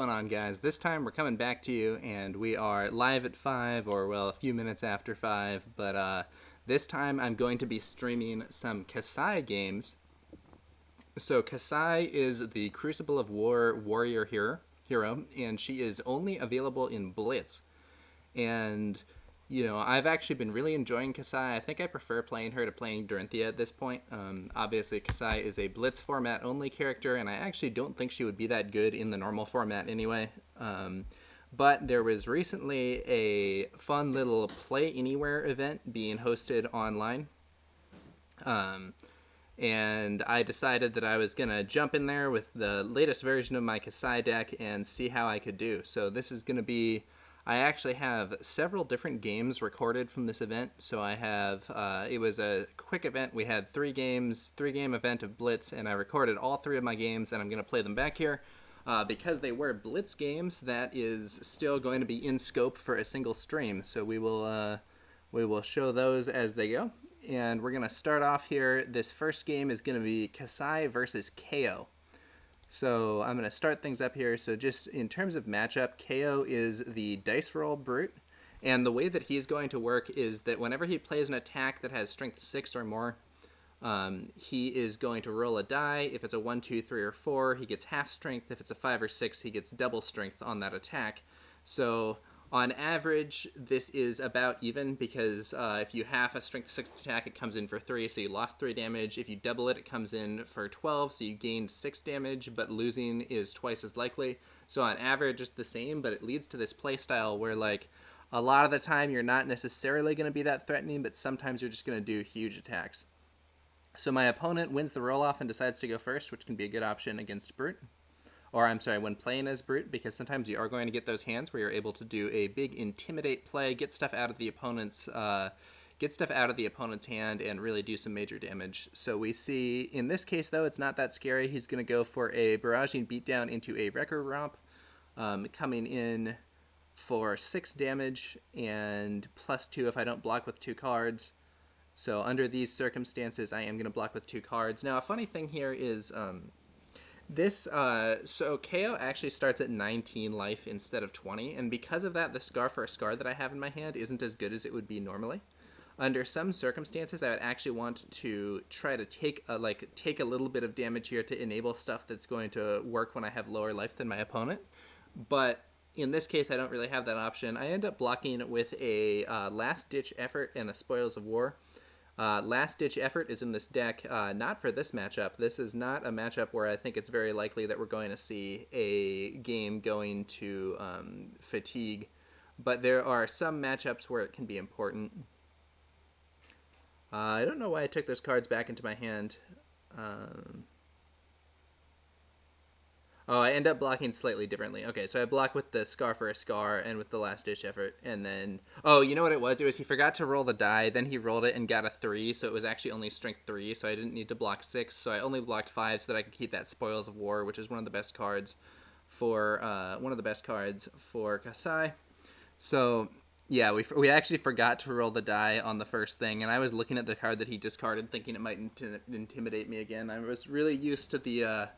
going on, guys? This time we're coming back to you, and we are live at 5, or, well, a few minutes after 5, but this time I'm going to be streaming some Kassai games. So Kassai is the Crucible of War warrior hero, and she is only available in Blitz. And, I've actually been really enjoying Kassai. I think I prefer playing her to playing Dorinthia at this point. Obviously, Kassai is a Blitz format only character, and I actually don't think she would be that good in the normal format anyway. But there was recently a fun little Play Anywhere event being hosted online. And I decided that I was going to jump in there with the latest version of my Kassai deck and see how I could do. So this is going to be... I actually have several different games recorded from this event. So I have, it was a quick event. We had 3 game event of Blitz, and I recorded all 3 of my games, and I'm going to play them back here. Because they were Blitz games, that is still going to be in scope for a single stream. So we will show those as they go. And we're going to start off here. This first game is going to be Kasai Versus Ko. So I'm going to start things up here. So just in terms of matchup, Ko is the dice roll brute. And the way that he's going to work is that whenever he plays an attack that has strength 6 or more, he is going to roll a die. If it's a 1, 2, 3, or 4, he gets half strength. If it's a 5 or 6, he gets double strength on that attack. So on average, this is about even because if you half a strength 6 attack, it comes in for 3, so you lost 3 damage. If you double it, it comes in for 12, so you gained 6 damage, but losing is twice as likely. So on average, it's the same, but it leads to this playstyle where, like, a lot of the time you're not necessarily going to be that threatening, but sometimes you're just going to do huge attacks. So my opponent wins the roll-off and decides to go first, which can be a good option against Brute. Or, I'm sorry, when playing as Brute, because sometimes you are going to get those hands where you're able to do a big Intimidate play, get stuff out of the opponent's hand, and really do some major damage. So we see, in this case, though, it's not that scary. He's going to go for a Barraging Beatdown into a Wrecker Romp, coming in for 6 damage, and +2 if I don't block with 2 cards. So under these circumstances, I am going to block with 2 cards. Now, a funny thing here is... So KO actually starts at 19 life instead of 20, and because of that, the Scar for a Scar that I have in my hand isn't as good as it would be normally. Under some circumstances, I would actually want to try to take a little bit of damage here to enable stuff that's going to work when I have lower life than my opponent. But in this case, I don't really have that option. I end up blocking with a Last-Ditch Effort and a Spoils of War. Last-Ditch Effort is in this deck, not for this matchup. This is not a matchup where I think it's very likely that we're going to see a game going to fatigue, but there are some matchups where it can be important. I don't know why I took those cards back into my hand. I end up blocking slightly differently. Okay, so I block with the Scar for a Scar and with the Last-Ditch Effort, and then... Oh, you know what it was? It was he forgot to roll the die, then he rolled it and got a 3, so it was actually only strength 3, so I didn't need to block 6, so I only blocked 5 so that I could keep that Spoils of War, which is one of the best cards for Kassai. So, yeah, we actually forgot to roll the die on the first thing, and I was looking at the card that he discarded thinking it might intimidate me again. I was really used to the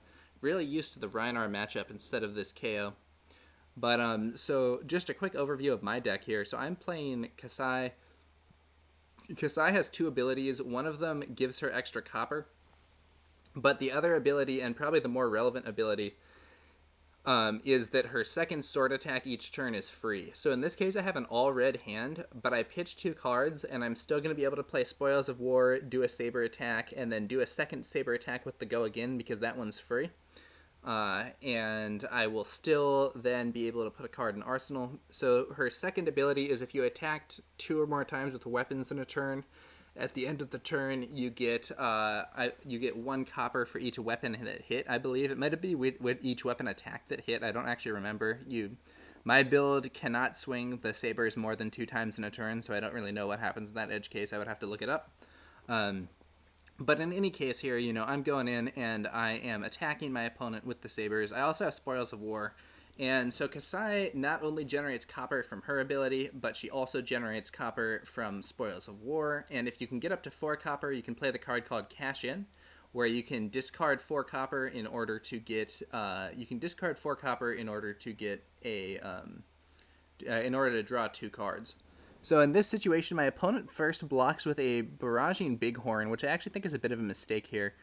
Rhinar matchup instead of this KO. But, so just a quick overview of my deck here. So I'm playing Kassai. Kassai has 2 abilities. One of them gives her extra copper. But the other ability, and probably the more relevant ability, is that her second sword attack each turn is free. So in this case, I have an all-red hand, but I pitch 2 cards, and I'm still going to be able to play Spoils of War, do a Saber attack, and then do a second Saber attack with the Go Again, because that one's free. And I will still then be able to put a card in Arsenal. So her second ability is if you attacked 2 or more times with weapons in a turn, at the end of the turn you get 1 copper for each weapon that hit. I believe it might be with each weapon attack that hit. I don't actually remember. My build cannot swing the sabers more than 2 times in a turn, so I don't really know what happens in that edge case. I would have to look it up. But in any case here, I'm going in and I am attacking my opponent with the sabers. I also have Spoils of War. And so Kassai not only generates copper from her ability, but she also generates copper from Spoils of War. And if you can get up to 4 copper, you can play the card called Cash In, where you can discard 4 copper in order to get in order to draw 2 cards. So in this situation, my opponent first blocks with a Barraging Bighorn, which I actually think is a bit of a mistake here,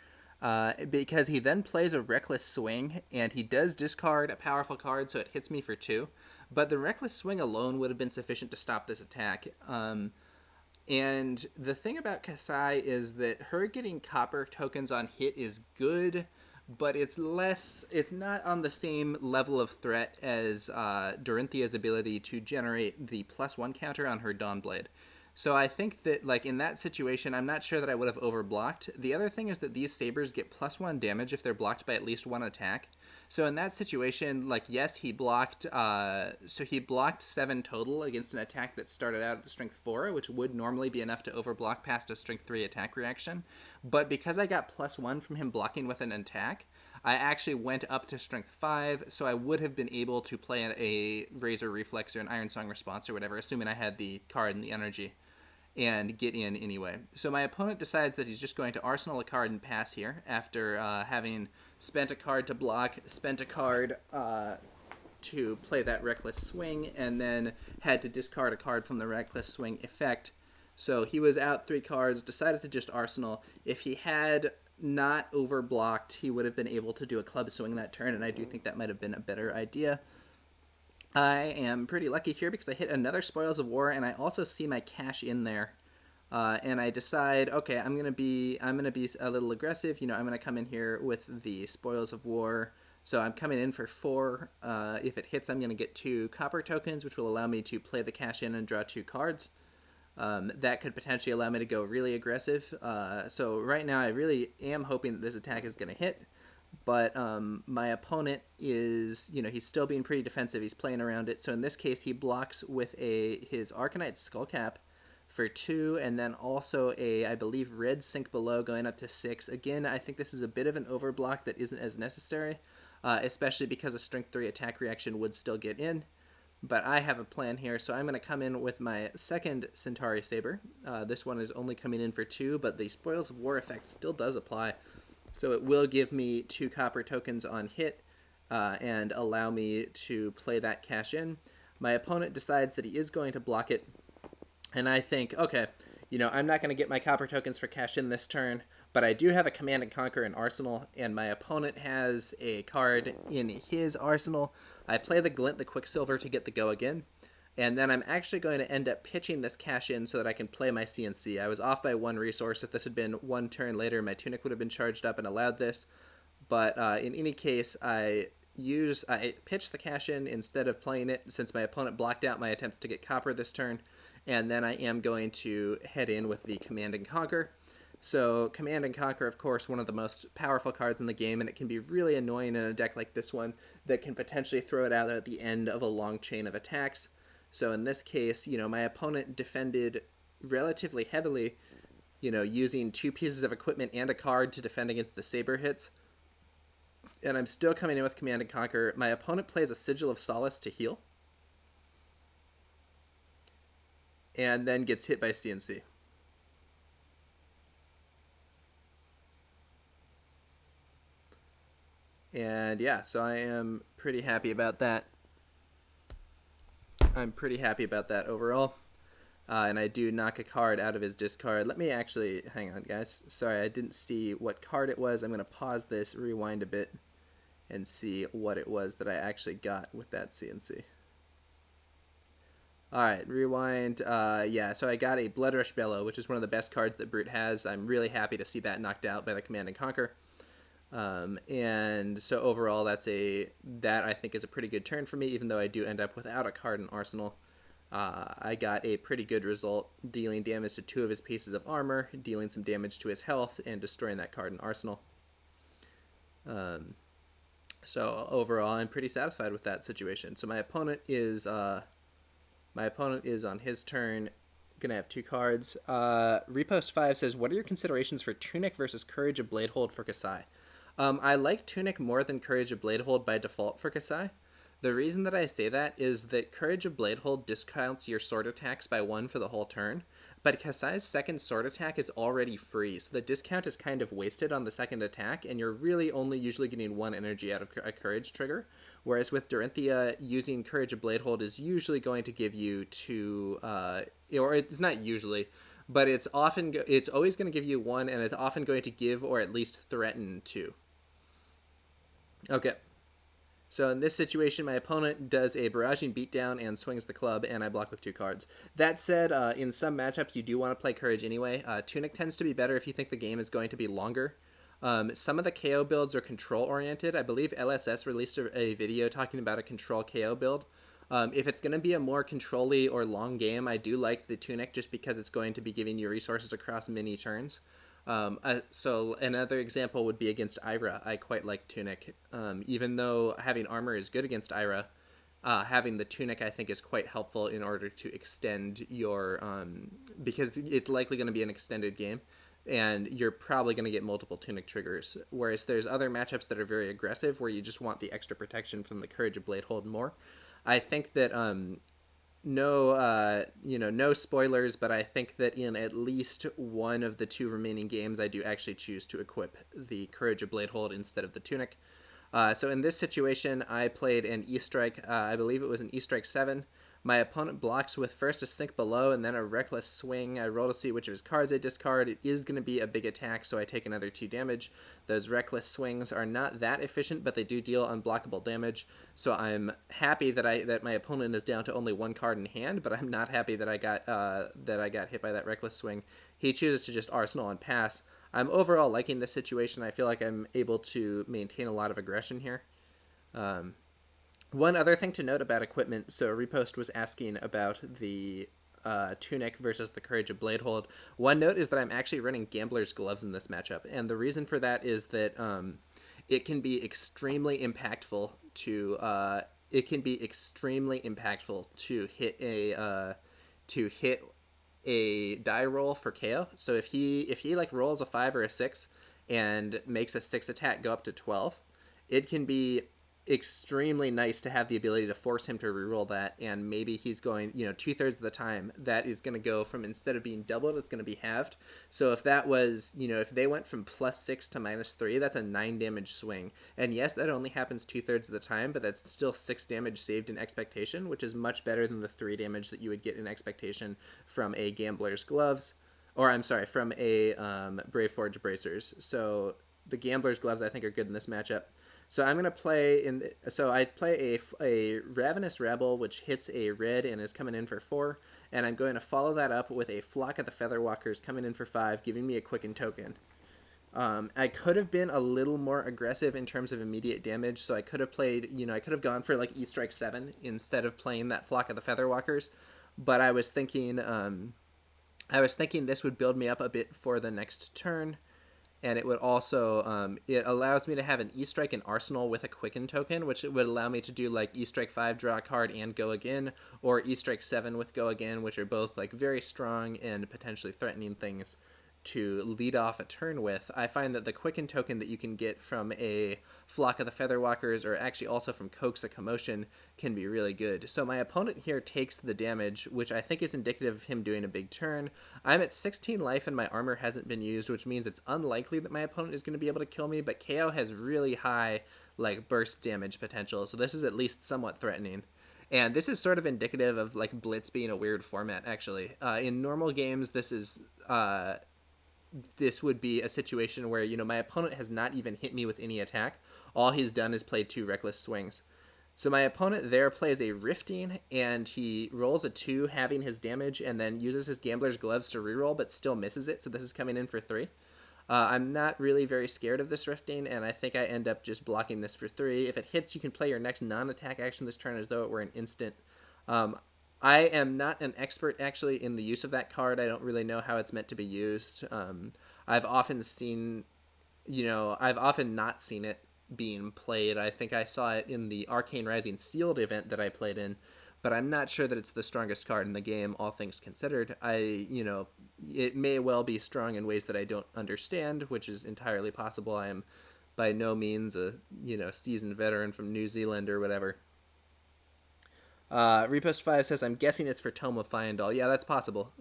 because he then plays a Reckless Swing, and he does discard a powerful card, so it hits me for 2. But the Reckless Swing alone would have been sufficient to stop this attack. And the thing about Kassai is that her getting copper tokens on hit is good, but it's not on the same level of threat as Dorinthia's ability to generate the +1 counter on her Dawnblade. So I think that, like, in that situation, I'm not sure that I would have overblocked. The other thing is that these sabers get +1 damage if they're blocked by at least 1 attack. So in that situation, like, yes, he blocked 7 total against an attack that started out at the strength 4, which would normally be enough to overblock past a strength 3 attack reaction. But because I got +1 from him blocking with an attack, I actually went up to strength 5, so I would have been able to play a Razor Reflex or an Iron Song Response or whatever, assuming I had the card and the energy, and get in anyway. So my opponent decides that he's just going to arsenal a card and pass here after having spent a card to block, spent a card to play that Reckless Swing, and then had to discard a card from the Reckless Swing effect. So he was out 3 cards, decided to just arsenal. If he had not overblocked, he would have been able to do a club swing that turn, and I do think that might have been a better idea. I am pretty lucky here because I hit another Spoils of War, and I also see my cash in there. And I decide, okay, I'm gonna be a little aggressive. I'm gonna come in here with the Spoils of War. So I'm coming in for 4. If it hits, I'm gonna get 2 copper tokens, which will allow me to play the cash in and draw 2 cards. That could potentially allow me to go really aggressive. So right now, I really am hoping that this attack is gonna hit. But my opponent is, he's still being pretty defensive. He's playing around it. So in this case, he blocks with his Arcanite Skullcap for 2, and then also I believe, red Sink Below going up to 6. Again, I think this is a bit of an overblock that isn't as necessary, especially because a strength 3 attack reaction would still get in. But I have a plan here, so I'm going to come in with my second Centauri Saber. This one is only coming in for 2, but the Spoils of War effect still does apply. So it will give me 2 copper tokens on hit and allow me to play that cash in. My opponent decides that he is going to block it. And I think, okay, I'm not going to get my copper tokens for cash in this turn, but I do have a Command and Conquer in Arsenal, and my opponent has a card in his Arsenal. I play the Glint the Quicksilver to get the go again. And then I'm actually going to end up pitching this cash in so that I can play my CNC. I was off by 1 resource. If this had been 1 turn later, my Tunic would have been charged up and allowed this. But in any case, I pitch the cash in instead of playing it, since my opponent blocked out my attempts to get copper this turn. And then I am going to head in with the Command and Conquer. So Command and Conquer, of course, one of the most powerful cards in the game, and it can be really annoying in a deck like this one that can potentially throw it out at the end of a long chain of attacks. So in this case, my opponent defended relatively heavily, using 2 pieces of equipment and a card to defend against the Saber hits. And I'm still coming in with Command and Conquer. My opponent plays a Sigil of Solace to heal. And then gets hit by CNC. And yeah, so I am pretty happy about that. I'm pretty happy about that overall. And I do knock a card out of his discard. Let me actually, hang on guys. Sorry, I didn't see what card it was. I'm going to pause this, rewind a bit, and see what it was that I actually got with that CNC. Alright, rewind. Yeah, so I got a Blood Rush Bellow, which is one of the best cards that Brute has. I'm really happy to see that knocked out by the Command and Conquer. And so overall, that I think is a pretty good turn for me, even though I do end up without a card in Arsenal. I got a pretty good result, dealing damage to 2 of his pieces of armor, dealing some damage to his health, and destroying that card in Arsenal. So overall, I'm pretty satisfied with that situation. So my opponent is on his turn gonna have 2 cards. Repost 5 says, what are your considerations for Tunic versus Courage of Bladehold for Kassai? I like Tunic more than Courage of Bladehold by default for Kassai. The reason that I say that is that Courage of Bladehold discounts your sword attacks by 1 for the whole turn, but Kassai's second sword attack is already free, so the discount is kind of wasted on the second attack, and you're really only usually getting 1 energy out of a Courage trigger, whereas with Dorinthia, using Courage of Bladehold is usually going to give you 2, or it's not usually, but it's always going to give you 1, and it's often going to give or at least threaten 2. Okay. So in this situation, my opponent does a barraging beatdown and swings the club, and I block with 2 cards. That said, in some matchups, you do want to play Courage anyway. Tunic tends to be better if you think the game is going to be longer. Some of the KO builds are control-oriented. I believe LSS released a video talking about a control KO build. If it's going to be a more control-y or long game, I do like the Tunic just because it's going to be giving you resources across many turns. So another example would be against Ira. I quite like Tunic. Even though having armor is good against Ira, having the Tunic I think is quite helpful in order to extend your... because it's likely going to be an extended game, and you're probably going to get multiple Tunic triggers. Whereas there's other matchups that are very aggressive where you just want the extra protection from the Courage of Bladehold more. I think that... no spoilers, but I think that in at least one of the 2 remaining games, I do actually choose to equip the Courage of Bladehold instead of the Tunic. So in this situation, I played an E-Strike. I believe it was an E-Strike 7. My opponent blocks with first a Sink Below and then a Reckless Swing. I roll to see which of his cards I discard. It is going to be a big attack, so I take another 2 damage. Those Reckless Swings are not that efficient, but they do deal unblockable damage. So I'm happy that my opponent is down to only 1 card in hand, but I'm not happy that I got hit by that Reckless Swing. He chooses to just Arsenal and pass. I'm overall liking this situation. I feel like I'm able to maintain a lot of aggression here. One other thing to note about equipment, so Repost was asking about the Tunic versus the Courage of Bladehold. One note is that I'm actually running Gambler's Gloves in this matchup, and the reason for that is that it can be extremely impactful to hit a die roll for KO. So if he like rolls a 5 or a 6 and makes a 6 attack go up to 12, it can be extremely nice to have the ability to force him to reroll that, and maybe he's going, 2/3 of the time that is going to go from, instead of being doubled, it's going to be halved. So if that was, if they went from +6 to -3, that's a 9 damage swing. And yes, that only happens 2/3 of the time, but that's still 6 damage saved in Expectation, which is much better than the 3 damage that you would get in Expectation from a Gambler's Gloves, or I'm sorry, from a Brave Forge Bracers. So the Gambler's Gloves I think are good in this matchup. So I'm going to play I play a Ravenous Rebel, which hits a red and is coming in for 4, and I'm going to follow that up with a Flock of the Featherwalkers coming in for 5, giving me a Quicken token. I could have been a little more aggressive in terms of immediate damage, so I could have played, I could have gone for like E-Strike 7 instead of playing that Flock of the Featherwalkers, but I was thinking this would build me up a bit for the next turn. And it would also, it allows me to have an E-Strike and Arsenal with a Quicken token, which would allow me to do like E-Strike 5, draw a card, and go again, or E-Strike 7 with go again, which are both like very strong and potentially threatening things to lead off a turn with. I find that the Quicken token that you can get from a Flock of the Featherwalkers, or actually also from Coax a Commotion, can be really good. So my opponent here takes the damage, which I think is indicative of him doing a big turn. I'm at 16 life and my armor hasn't been used, which means it's unlikely that my opponent is going to be able to kill me, but KO has really high like burst damage potential, so this is at least somewhat threatening. And this is sort of indicative of like Blitz being a weird format, actually. In normal games, this would be a situation where, my opponent has not even hit me with any attack. All he's done is played 2 Reckless Swings. So my opponent there plays a Rifting, and he rolls a 2, having his damage, and then uses his Gambler's Gloves to reroll, but still misses it, so this is coming in for 3. I'm not really very scared of this Rifting, and I think I end up just blocking this for 3. If it hits, you can play your next non-attack action this turn as though it were an instant. I am not an expert, actually, in the use of that card. I don't really know how it's meant to be used. I've often not seen it being played. I think I saw it in the Arcane Rising Sealed event that I played in, but I'm not sure that it's the strongest card in the game, all things considered. It may well be strong in ways that I don't understand, which is entirely possible. I am by no means a, seasoned veteran from New Zealand or whatever. Repost 5 says, I'm guessing it's for Tome of Fyendal. Yeah, that's possible.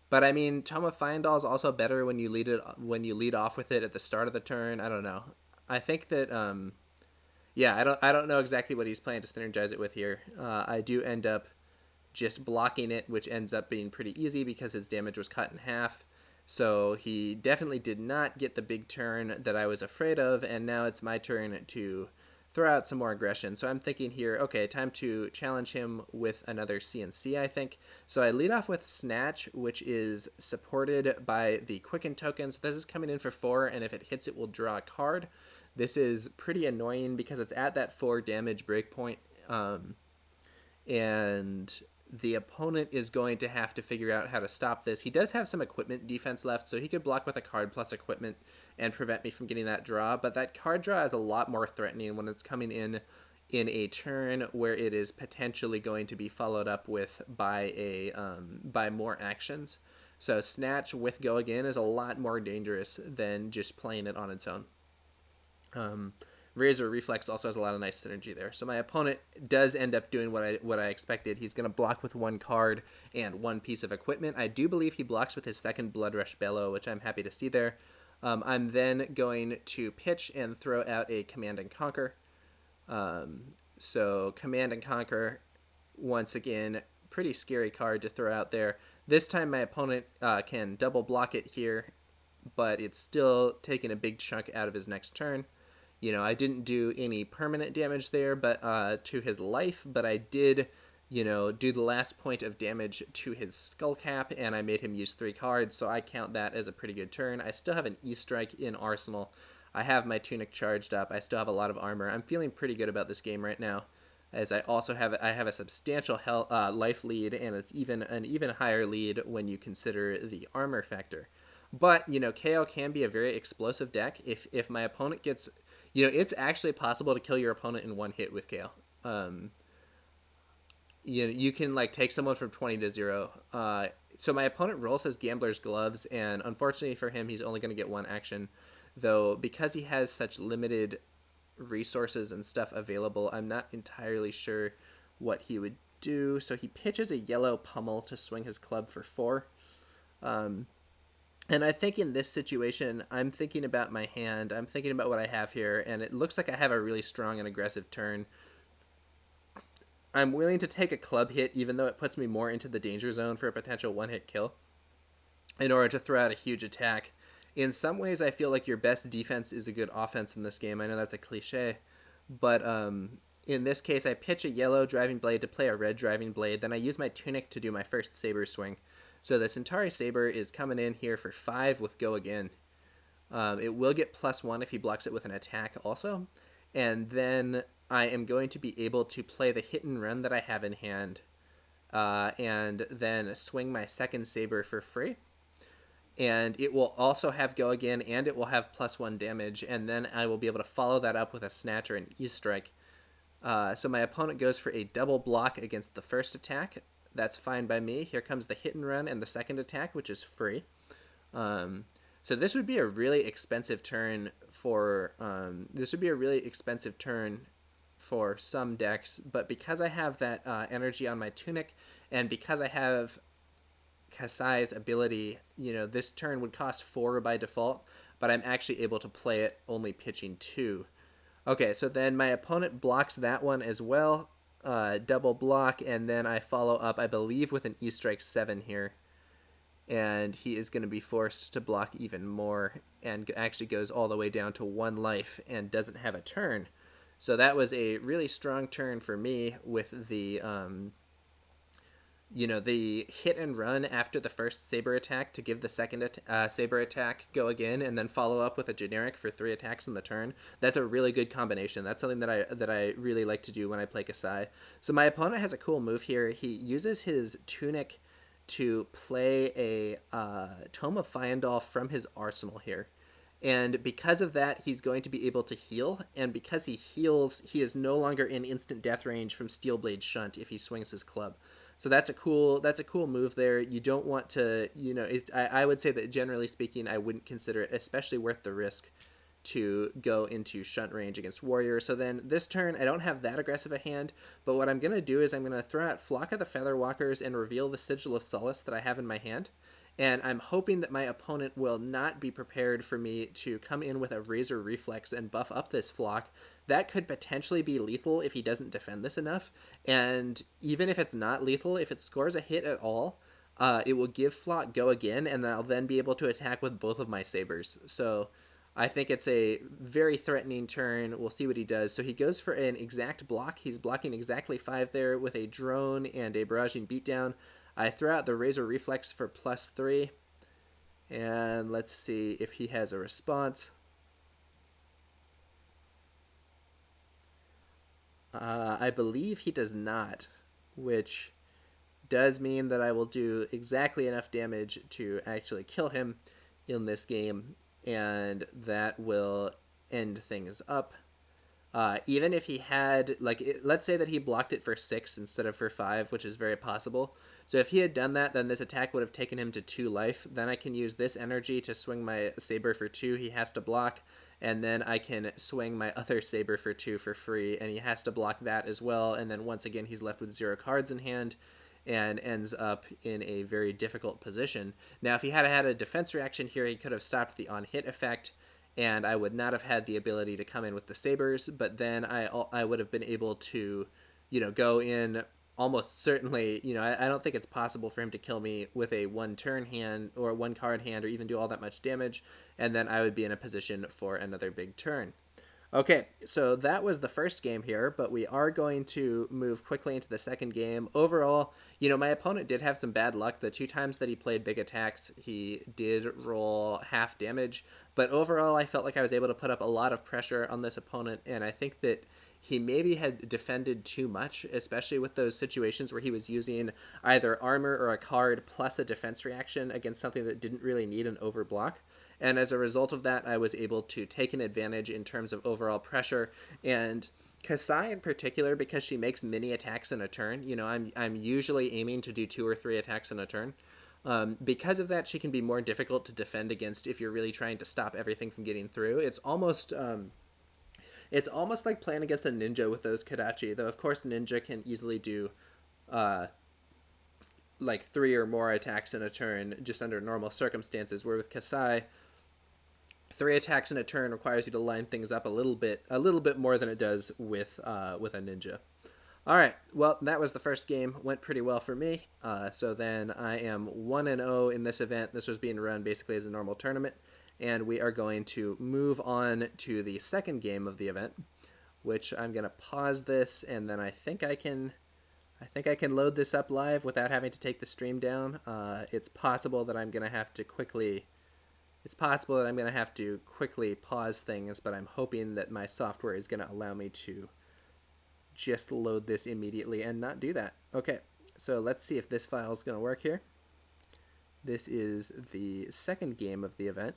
But I mean, Tome of Fyendal is also better when you lead off with it at the start of the turn. I don't know. I think that yeah, I don't know exactly what he's planning to synergize it with here. I do end up just blocking it, which ends up being pretty easy because his damage was cut in half. So he definitely did not get the big turn that I was afraid of, and now it's my turn to throw out some more aggression. So I'm thinking here, okay, time to challenge him with another CNC, I think. So I lead off with Snatch, which is supported by the Quicken token. So this is coming in for 4, and if it hits, it will draw a card. This is pretty annoying because it's at that 4 damage breakpoint, and the opponent is going to have to figure out how to stop this. He does have some equipment defense left, so he could block with a card plus equipment and prevent me from getting that draw, but that card draw is a lot more threatening when it's coming in a turn where it is potentially going to be followed up with by more actions. So Snatch with Go Again is a lot more dangerous than just playing it on its own. Razor Reflex also has a lot of nice synergy there. So my opponent does end up doing what I expected. He's going to block with 1 card and 1 piece of equipment. I do believe he blocks with his second Blood Rush Bellow, which I'm happy to see there. I'm then going to pitch and throw out a Command and Conquer. So Command and Conquer, once again, pretty scary card to throw out there. This time my opponent can double block it here, but it's still taking a big chunk out of his next turn. You know, I didn't do any permanent damage there, but to his life, but I did, do the last point of damage to his skull cap, and I made him use 3 cards, so I count that as a pretty good turn. I still have an E-Strike in Arsenal. I have my Tunic charged up. I still have a lot of armor. I'm feeling pretty good about this game right now, as I also have a substantial life lead, and it's an even higher lead when you consider the armor factor. But, KO can be a very explosive deck. If my opponent gets... it's actually possible to kill your opponent in 1 hit with KO. You can, take someone from 20 to 0. So my opponent rolls his Gambler's Gloves, and unfortunately for him, he's only going to get 1 action. Though, because he has such limited resources and stuff available, I'm not entirely sure what he would do. So he pitches a yellow Pummel to swing his club for 4. And I think in this situation, I'm thinking about my hand. I'm thinking about what I have here, and it looks like I have a really strong and aggressive turn. I'm willing to take a club hit, even though it puts me more into the danger zone for a potential 1-hit kill, in order to throw out a huge attack. In some ways, I feel like your best defense is a good offense in this game. I know that's a cliche, but in this case, I pitch a yellow Driving Blade to play a red Driving Blade. Then I use my Tunic to do my first Saber swing. So the Centauri Saber is coming in here for 5 with Go Again. It will get +1 if he blocks it with an attack also. And then I am going to be able to play the hit and run that I have in hand. And then swing my second Saber for free. And it will also have Go Again, and it will have +1 damage. And then I will be able to follow that up with a Snatch or an E-Strike. So my opponent goes for a double block against the first attack. That's fine by me. Here comes the hit and run and the second attack, which is free. So this would be a really expensive turn for some decks. But because I have that energy on my Tunic, and because I have Kassai's ability, this turn would cost 4 by default, but I'm actually able to play it only pitching 2. Okay, so then my opponent blocks that one as well. Double block, and then I follow up, I believe, with an E-Strike 7 here. And he is going to be forced to block even more, and actually goes all the way down to 1 life and doesn't have a turn. So that was a really strong turn for me with the the hit and run after the first Saber attack to give the second Saber attack Go Again, and then follow up with a generic for 3 attacks in the turn. That's a really good combination. That's something that I really like to do when I play Kassai. So my opponent has a cool move here. He uses his Tunic to play a Tome of Fyendal from his arsenal here. And because of that, he's going to be able to heal. And because he heals, he is no longer in instant death range from Steelblade Shunt if he swings his club. So that's a cool move there. You don't want to, I would say that generally speaking, I wouldn't consider it especially worth the risk to go into shunt range against Warrior. So then this turn, I don't have that aggressive a hand, but what I'm going to do is I'm going to throw out Flock of the Featherwalkers and reveal the Sigil of Solace that I have in my hand. And I'm hoping that my opponent will not be prepared for me to come in with a Razor Reflex and buff up this Flock. That could potentially be lethal if he doesn't defend this enough. And even if it's not lethal, if it scores a hit at all, it will give Flock go again, and I'll then be able to attack with both of my sabers. So I think it's a very threatening turn. We'll see what he does. So he goes for an exact block. He's blocking exactly 5 there with a drone and a barraging beatdown. I throw out the Razor Reflex for +3. And let's see if he has a response. I believe he does not, which does mean that I will do exactly enough damage to actually kill him in this game, and that will end things up. Even if he had, like, let's say that he blocked it for 6 instead of for 5, which is very possible. So if he had done that, then this attack would have taken him to 2 life. Then I can use this energy to swing my saber for 2. He has to block, and then I can swing my other saber for 2 for free, and he has to block that as well. And then once again, he's left with 0 cards in hand and ends up in a very difficult position. Now, if he had had a defense reaction here, he could have stopped the on-hit effect, and I would not have had the ability to come in with the sabers, but then I would have been able to, go in almost certainly. I don't think it's possible for him to kill me with a 1-turn hand or 1-card hand or even do all that much damage, and then I would be in a position for another big turn. Okay, so that was the first game here, but we are going to move quickly into the second game. Overall, my opponent did have some bad luck. The 2 times that he played big attacks, he did roll half damage, but overall I felt like I was able to put up a lot of pressure on this opponent, and I think that he maybe had defended too much, especially with those situations where he was using either armor or a card plus a defense reaction against something that didn't really need an overblock. And as a result of that, I was able to take an advantage in terms of overall pressure. And Kassai in particular, because she makes many attacks in a turn, I'm usually aiming to do 2 or 3 attacks in a turn. Because of that, she can be more difficult to defend against if you're really trying to stop everything from getting through. It's almost like playing against a ninja with those Kodachi, though of course ninja can easily do like 3 or more attacks in a turn just under normal circumstances, where with Kassai, 3 attacks in a turn requires you to line things up a little bit more than it does with a ninja. All right, well, that was the first game. Went pretty well for me. So then I am 1-0 in this event. This was being run basically as a normal tournament, and we are going to move on to the second game of the event, which I'm going to pause this, and then I think I can load this up live without having to take the stream down. It's possible that I'm going to have to quickly pause things, but I'm hoping that my software is going to allow me to just load this immediately and not do that. Okay, so let's see if this file is going to work here. This is the second game of the event.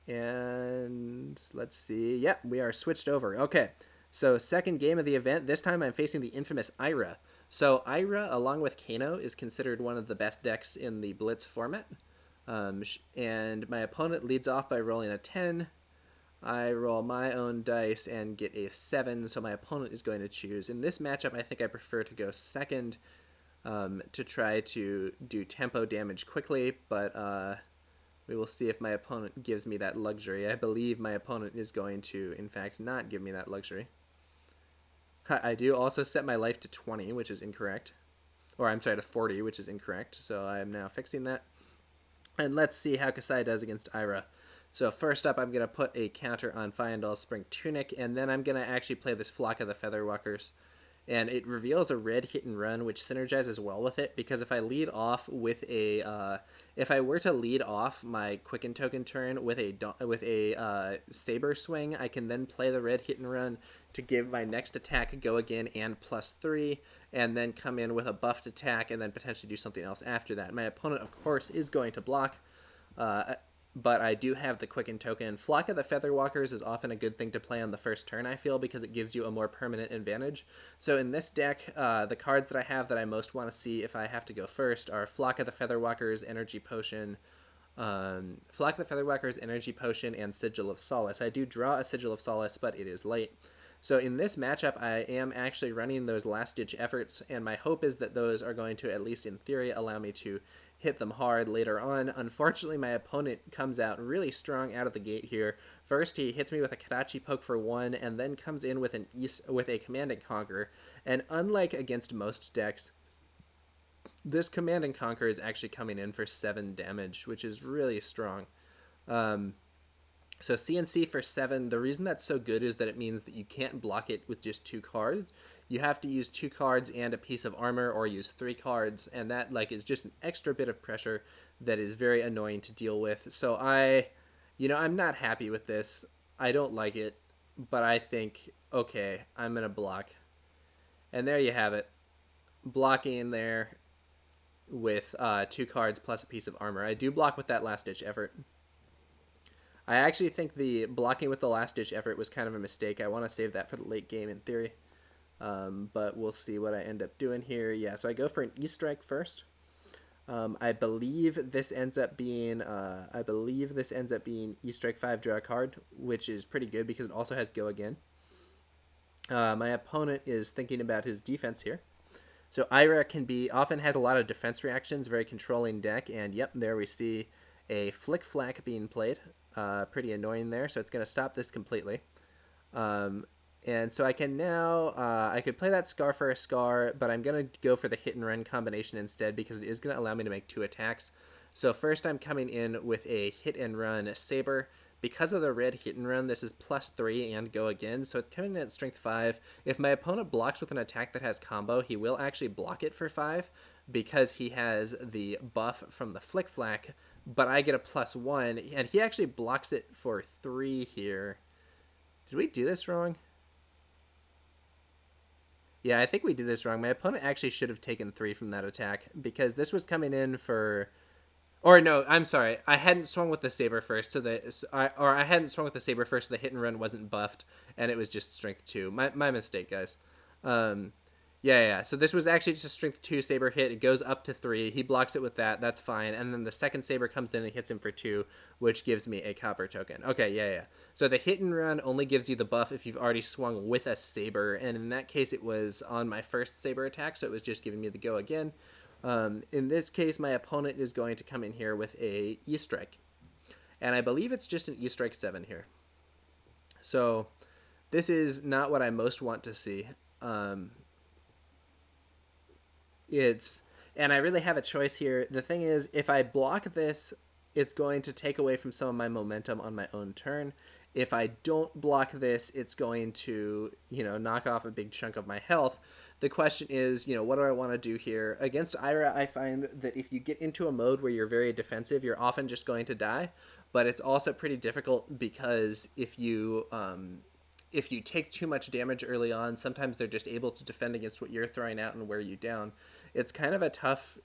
And let's see. Yep, we are switched over. Okay, so second game of the event. This time I'm facing the infamous Ira. So Ira, along with Kano, is considered one of the best decks in the Blitz format. And my opponent leads off by rolling a 10. I roll my own dice and get a 7, so my opponent is going to choose. In this matchup, I think I prefer to go second to try to do tempo damage quickly, but we will see if my opponent gives me that luxury. I believe my opponent is going to, in fact, not give me that luxury. I do also set my life to 20, which is incorrect. Or I'm sorry, to 40, which is incorrect, so I am now fixing that. And let's see how Kassai does against Ira. So first up, I'm going to put a counter on Fyendal's Spring Tunic, and then I'm going to actually play this Flock of the Featherwalkers. And it reveals a red hit and run, which synergizes well with it, because if I lead off with a, if I were to lead off my Quicken Token turn with a Saber Swing, I can then play the red hit and run to give my next attack go again and +3, and then come in with a buffed attack, and then potentially do something else after that. My opponent, of course, is going to block, but I do have the Quicken Token. Flock of the Featherwalkers is often a good thing to play on the first turn, I feel, because it gives you a more permanent advantage. So in this deck, the cards that I have that I most want to see if I have to go first are Flock of the Featherwalkers, Energy Potion, Flock of the Featherwalkers, Energy Potion, and Sigil of Solace. I do draw a Sigil of Solace, but it is late. So in this matchup, I am actually running those last-ditch efforts, and my hope is that those are going to, at least in theory, allow me to hit them hard later on. Unfortunately, my opponent comes out really strong out of the gate here. First, he hits me with a Kadachi Poke for 1, and then comes in with a Command and Conquer. And unlike against most decks, this Command and Conquer is actually coming in for 7 damage, which is really strong. So CNC for 7, the reason that's so good is that it means that you can't block it with just 2 cards. You have to use 2 cards and a piece of armor, or use 3 cards, and that is just an extra bit of pressure that is very annoying to deal with. So I'm not happy with this. I don't like it, but I think, okay, I'm going to block. And there you have it. Blocking there with 2 cards plus a piece of armor. I do block with that last-ditch effort. I actually think the blocking with the last-ditch effort was kind of a mistake. I want to save that for the late game in theory. But we'll see what I end up doing here. Yeah, so I go for an E-Strike first. I believe this ends up being E-Strike 5, draw a card, which is pretty good because it also has Go Again. My opponent is thinking about his defense here. So Ira often has a lot of defense reactions, very controlling deck, and yep, there we see a Flick Flack being played. Pretty annoying there, so it's going to stop this completely. And so I can now, I could play that Scar for a Scar, but I'm going to go for the hit and run combination instead because it is going to allow me to make 2 attacks. So first I'm coming in with a hit and run Saber. Because of the red hit and run, this is +3 and Go Again, so it's coming in at strength 5. If my opponent blocks with an attack that has combo, he will actually block it for 5 because he has the buff from the Flick Flack, but I get a +1, and he actually blocks it for 3 here. Did we do this wrong? Yeah, I think we did this wrong. My opponent actually should have taken 3 from that attack because this was coming in for... Or no, I'm sorry. I hadn't swung with the Saber first, I hadn't swung with the Saber first, so the hit and run wasn't buffed, and it was just strength 2. My mistake, guys. Yeah. So this was actually just a strength 2 Saber hit. It goes up to 3. He blocks it with that. That's fine. And then the second Saber comes in and hits him for 2, which gives me a copper token. Okay, yeah. So the hit and run only gives you the buff if you've already swung with a Saber, and in that case, it was on my first Saber attack, so it was just giving me the Go Again. In this case, my opponent is going to come in here with a E-Strike. And I believe it's just an E-Strike 7 here. So this is not what I most want to see. And I really have a choice here. The thing is, if I block this, it's going to take away from some of my momentum on my own turn. If I don't block this, it's going to, knock off a big chunk of my health. The question is, what do I want to do here? Against Ira, I find that if you get into a mode where you're very defensive, you're often just going to die. But it's also pretty difficult because if you take too much damage early on, sometimes they're just able to defend against what you're throwing out and wear you down. It's kind of a tough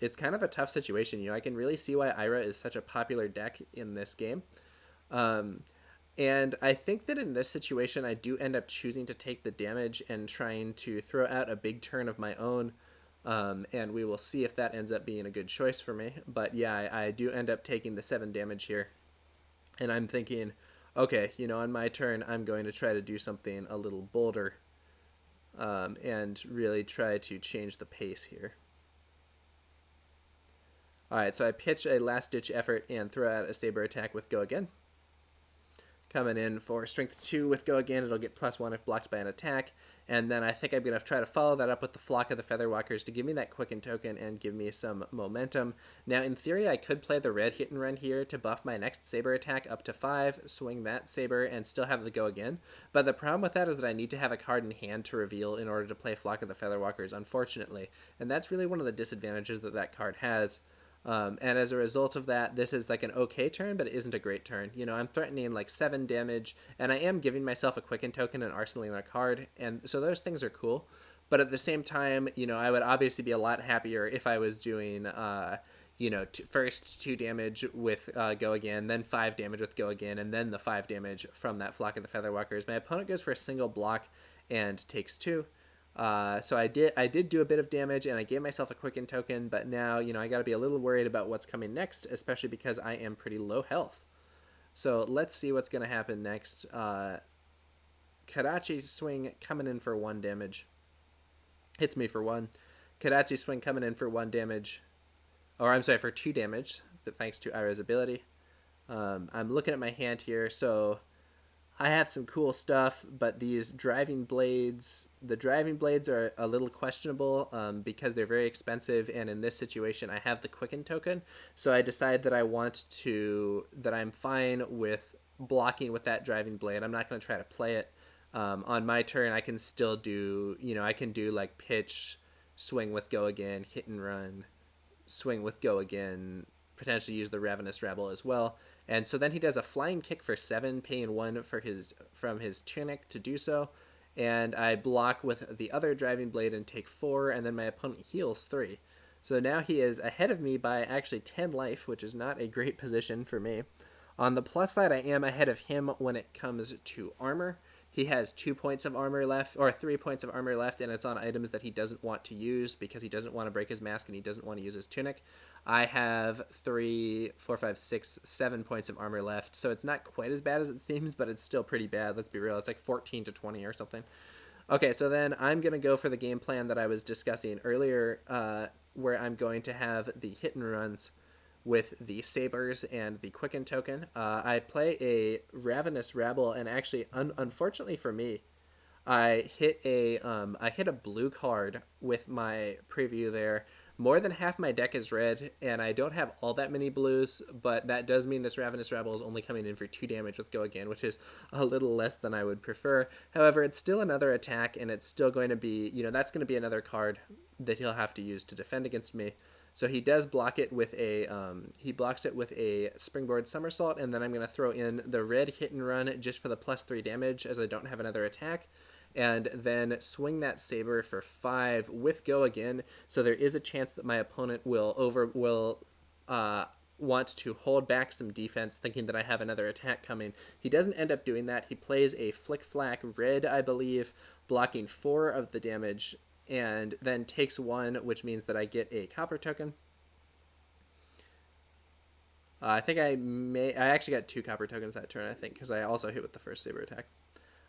situation. I can really see why Ira is such a popular deck in this game. And I think that in this situation, I do end up choosing to take the damage and trying to throw out a big turn of my own. And we will see if that ends up being a good choice for me. But yeah, I do end up taking the 7 damage here. And I'm thinking, okay, on my turn, I'm going to try to do something a little bolder. And really try to change the pace here. Alright, so I pitch a last-ditch effort and throw out a Saber attack with Go Again. Coming in for strength 2 with Go Again, it'll get +1 if blocked by an attack. And then I think I'm going to try to follow that up with the Flock of the Featherwalkers to give me that Quicken token and give me some momentum. Now, in theory, I could play the red hit and run here to buff my next Saber attack up to 5, swing that Saber, and still have the Go Again. But the problem with that is that I need to have a card in hand to reveal in order to play Flock of the Featherwalkers, unfortunately. And that's really one of the disadvantages that card has. And as a result of that, this is like an okay turn, but it isn't a great turn. I'm threatening 7 damage, and I am giving myself a Quicken token and arsenaling a card, and so those things are cool. But at the same time, I would obviously be a lot happier if I was doing, first 2 damage with Go Again, then 5 damage with Go Again, and then the 5 damage from that Flock of the Featherwalkers. My opponent goes for a single block and takes 2. So I did do a bit of damage, and I gave myself a quicken token, but now, I got to be a little worried about what's coming next, especially because I am pretty low health. So let's see what's going to happen next. Kadachi swing coming in for 1 damage. Hits me for 1. Kadachi swing coming in for 1 damage. Or I'm sorry, for 2 damage, but thanks to Ira's ability. I'm looking at my hand here, so I have some cool stuff, but the driving blades are a little questionable because they're very expensive, and in this situation, I have the Quicken token, so I decide that I'm fine with blocking with that driving blade. I'm not going to try to play it. On my turn, I can still do, I can do like pitch, swing with go again, hit and run, swing with go again, potentially use the Ravenous Rabble as well. And so then he does a flying kick for 7, paying 1 from his tunic to do so. And I block with the other driving blade and take 4, and then my opponent heals 3. So now he is ahead of me by actually 10 life, which is not a great position for me. On the plus side, I am ahead of him when it comes to armor. He has 2 points of armor left, or 3 points of armor left, and it's on items that he doesn't want to use because he doesn't want to break his mask and he doesn't want to use his tunic. I have 3, 4, 5, 6, 7 points of armor left, so it's not quite as bad as it seems, but it's still pretty bad. Let's be real. It's like 14 to 20 or something. Okay, so then I'm going to go for the game plan that I was discussing earlier, where I'm going to have the hit and runs with the sabers and the quicken token. I play a Ravenous Rabble, and actually, unfortunately for me, I hit a blue card with my preview there. More than half my deck is red, and I don't have all that many blues, but that does mean this Ravenous Rabble is only coming in for 2 damage with Go Again, which is a little less than I would prefer. However, it's still another attack, and it's still going to be, that's going to be another card that he'll have to use to defend against me. So he does block it with he blocks it with a springboard somersault, and then I'm going to throw in the red hit and run just for the +3 damage as I don't have another attack, and then swing that saber for 5 with Go Again. So there is a chance that my opponent will want to hold back some defense, thinking that I have another attack coming. He doesn't end up doing that. He plays a Flick Flack red, I believe, blocking 4 of the damage, and then takes 1, which means that I get a copper token. I think I actually got 2 copper tokens that turn, I think, because I also hit with the first saber attack.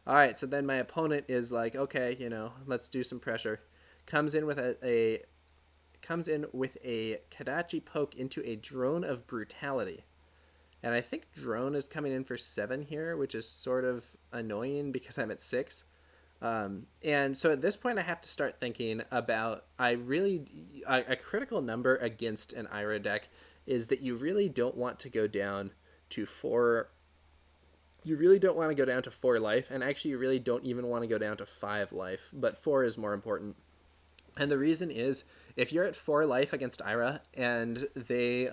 All right, so then my opponent is like, okay, let's do some pressure. Comes in with a Kadachi poke into a Drone of Brutality. And I think Drone is coming in for 7 here, which is sort of annoying because I'm at 6. And so at this point, I have to start thinking about, a critical number against an Ira deck is that you really don't want to go down to 4. You really don't want to go down to 4 life, and actually you really don't even want to go down to 5 life, but 4 is more important. And the reason is, if you're at 4 life against Ira, and they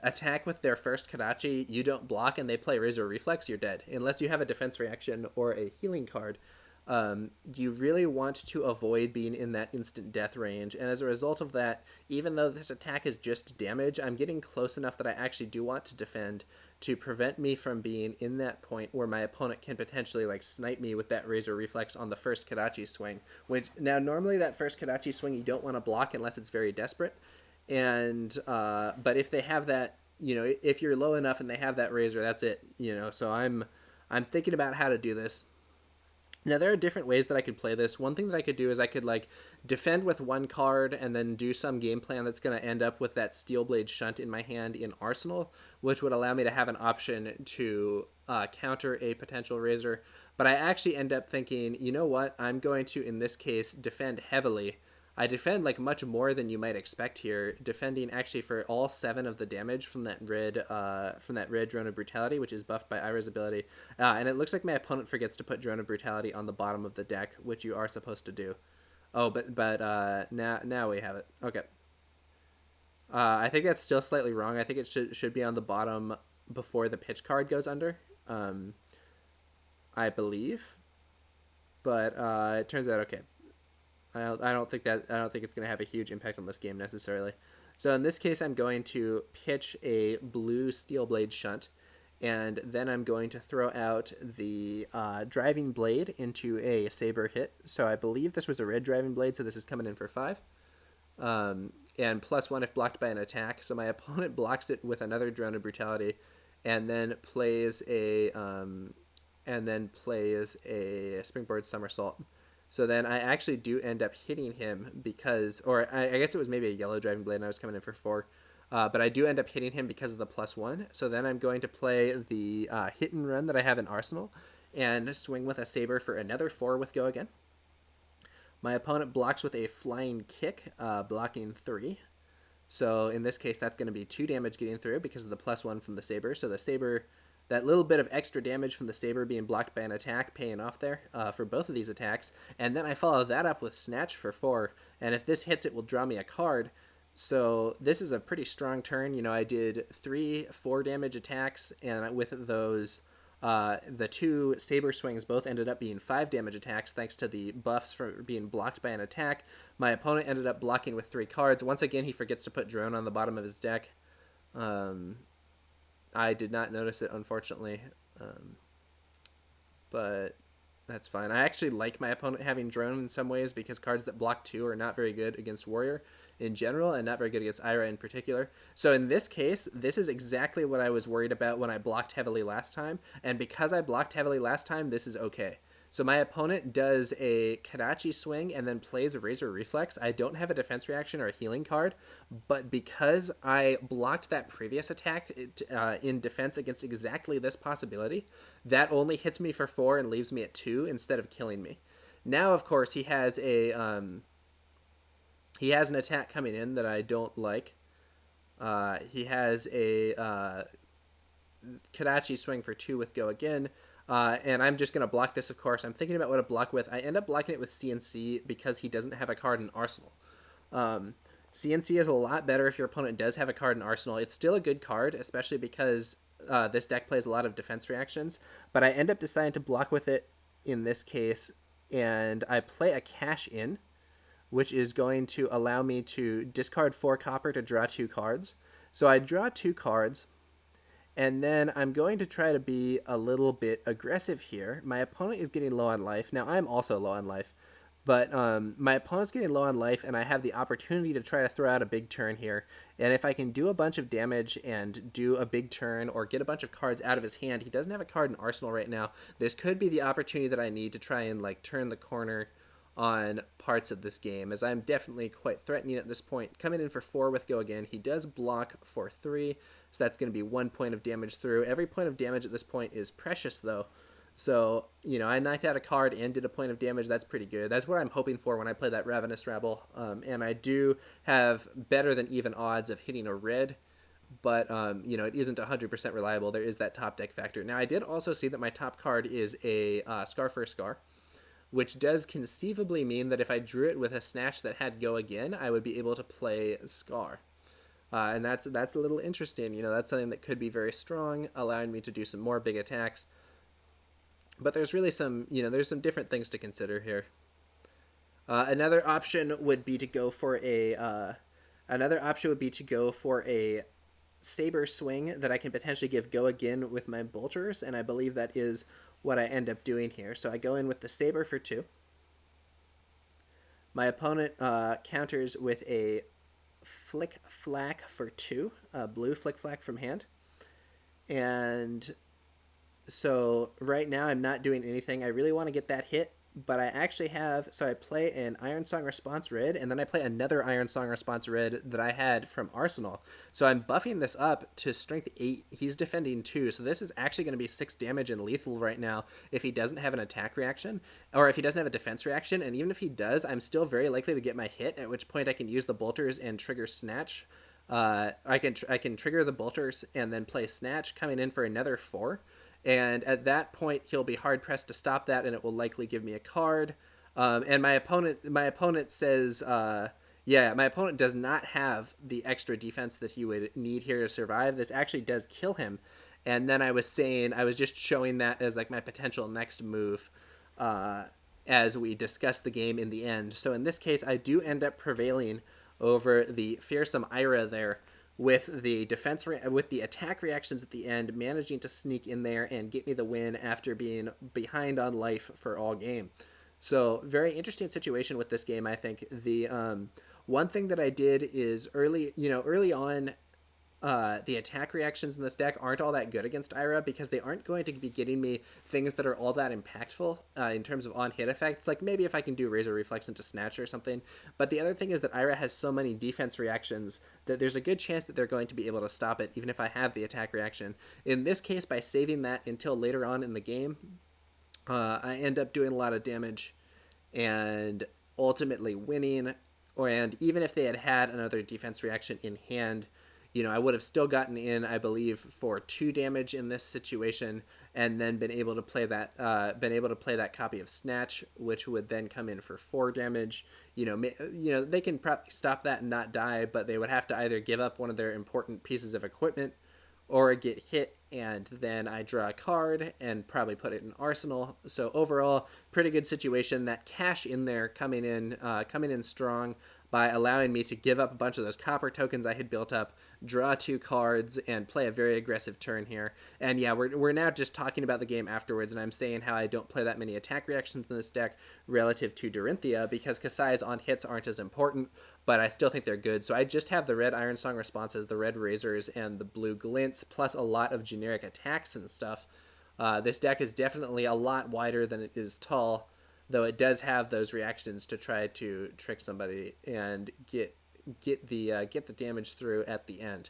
attack with their first Kadachi, you don't block, and they play Razor Reflex, you're dead. Unless you have a defense reaction or a healing card, you really want to avoid being in that instant death range, and as a result of that, even though this attack is just damage, I'm getting close enough that I actually do want to defend to prevent me from being in that point where my opponent can potentially snipe me with that Razor Reflex on the first Kadachi swing, which now normally that first Kadachi swing you don't want to block unless it's very desperate, and but if they have that, if you're low enough and they have that Razor, that's it, so I'm thinking about how to do this. Now, there are different ways that I could play this. One thing that I could do is I could defend with 1 card and then do some game plan that's going to end up with that Steelblade Shunt in my hand in Arsenal, which would allow me to have an option to counter a potential Razor. But I actually end up thinking, you know what, I'm going to, in this case, defend heavily. I defend much more than you might expect here, defending actually for all 7 of the damage from that red Drone of Brutality, which is buffed by Ira's ability. And it looks like my opponent forgets to put Drone of Brutality on the bottom of the deck, which you are supposed to do. Oh, but now we have it. Okay. I think that's still slightly wrong. I think it should be on the bottom before the pitch card goes under. I believe. But it turns out okay. I don't think it's going to have a huge impact on this game necessarily. So in this case, I'm going to pitch a blue Steelblade Shunt, And then I'm going to throw out the Driving Blade into a Saber hit. So I believe this was a red Driving Blade, so this is coming in for 5. And +1 if blocked by an attack. So my opponent blocks it with another Drone of Brutality, and then plays a Springboard Somersault. So then I actually do end up hitting him because, or I guess it was maybe a yellow Driving Blade and I was coming in for 4. But I do end up hitting him because of the +1. So then I'm going to play the hit and run that I have in Arsenal and swing with a Saber for another 4 with Go Again. My opponent blocks with a Flying Kick, blocking 3. So in this case, that's going to be 2 damage getting through because of the +1 from the Saber. So the Saber, that little bit of extra damage from the Saber being blocked by an attack, paying off there for both of these attacks. And then I follow that up with Snatch for 4. And if this hits, it will draw me a card. So this is a pretty strong turn. You know, I did 3-4 damage attacks, and with those, the 2 Saber swings both ended up being 5 damage attacks thanks to the buffs for being blocked by an attack. My opponent ended up blocking with 3 cards. Once again, he forgets to put Drone on the bottom of his deck. I did not notice it, unfortunately, but that's fine. I actually like my opponent having Drone in some ways because cards that block 2 are not very good against Warrior in general and not very good against Ira in particular. So in this case, this is exactly what I was worried about when I blocked heavily last time. And because I blocked heavily last time, this is okay. So my opponent does a Kadachi swing and then plays a Razor Reflex. I don't have a defense reaction or a healing card, but because I blocked that previous attack in defense against exactly this possibility, that only hits me for 4 and leaves me at 2 instead of killing me. Now, of course, he has an attack coming in that I don't like. He has a Kadachi swing for 2 with Go Again. And I'm just going to block this, of course. I'm thinking about what to block with. I end up blocking it with CNC because he doesn't have a card in Arsenal. CNC is a lot better if your opponent does have a card in Arsenal. It's still a good card, especially because this deck plays a lot of defense reactions. But I end up deciding to block with it in this case, and I play a Cash In, which is going to allow me to discard 4 copper to draw 2 cards. So I draw 2 cards. And then I'm going to try to be a little bit aggressive here. My opponent is getting low on life. Now, I'm also low on life. But my opponent's getting low on life, and I have the opportunity to try to throw out a big turn here. And if I can do a bunch of damage and do a big turn or get a bunch of cards out of his hand, he doesn't have a card in Arsenal right now. This could be the opportunity that I need to try and turn the corner on parts of this game, as I'm definitely quite threatening at this point. Coming in for 4 with Go Again. He does block for 3, so that's going to be 1 point of damage through. Every point of damage at this point is precious, though. So, you know, I knocked out a card and did a point of damage. That's pretty good. That's what I'm hoping for when I play that Ravenous Rabble. And I do have better than even odds of hitting a red, but, you know, it isn't 100% reliable. There is that top deck factor. Now, I did also see that my top card is a Scar for Scar, which does conceivably mean that if I drew it with a Snatch that had Go Again, I would be able to play Scar. And that's a little interesting. You know, that's something that could be very strong, allowing me to do some more big attacks. But there's really some, you know, there's some different things to consider here. Another option would be to go for a Saber swing that I can potentially give Go Again with my Bolters, and I believe that is what I end up doing here. So I go in with the Saber for 2. My opponent counters with a Flick Flack for 2, blue Flick Flack from hand. And so right now I'm not doing anything. I really want to get that hit, but I actually have, so I play an Iron Song Response red, and then I play another Iron Song Response red that I had from Arsenal. So I'm buffing this up to strength 8. He's defending 2, so this is actually going to be 6 damage and lethal right now if he doesn't have an attack reaction, or if he doesn't have a defense reaction, and even if he does, I'm still very likely to get my hit, at which point I can use the Bolters and trigger Snatch. I can trigger the Bolters and then play Snatch, coming in for another 4. And at that point, he'll be hard-pressed to stop that, and it will likely give me a card. And my opponent says, my opponent does not have the extra defense that he would need here to survive. This actually does kill him. And then I was just showing that as my potential next move as we discuss the game in the end. So in this case, I do end up prevailing over the fearsome Ira there with the with the attack reactions at the end, managing to sneak in there and get me the win after being behind on life for all game. So very interesting situation with this game. I think the one thing that I did is early on, the attack reactions in this deck aren't all that good against Ira because they aren't going to be getting me things that are all that impactful in terms of on-hit effects. Like maybe if I can do Razor Reflex into Snatch or something. But the other thing is that Ira has so many defense reactions that there's a good chance that they're going to be able to stop it even if I have the attack reaction. In this case, by saving that until later on in the game, I end up doing a lot of damage and ultimately winning. And even if they had had another defense reaction in hand, I would have still gotten in, I believe, for 2 damage in this situation, and then been able to play that copy of Snatch, which would then come in for 4 damage. They can probably stop that and not die, but they would have to either give up one of their important pieces of equipment or get hit, and then I draw a card and probably put it in Arsenal. So overall, pretty good situation. That cash in there coming in strong by allowing me to give up a bunch of those copper tokens I had built up, draw 2 cards, and play a very aggressive turn here. And yeah, we're now just talking about the game afterwards, and I'm saying how I don't play that many attack reactions in this deck relative to Dorinthia because Kassai's on hits aren't as important, but I still think they're good. So I just have the red Iron Song responses, the red Razors, and the blue Glints, plus a lot of generic attacks and stuff. This deck is definitely a lot wider than it is tall, though it does have those reactions to try to trick somebody and get the damage through at the end.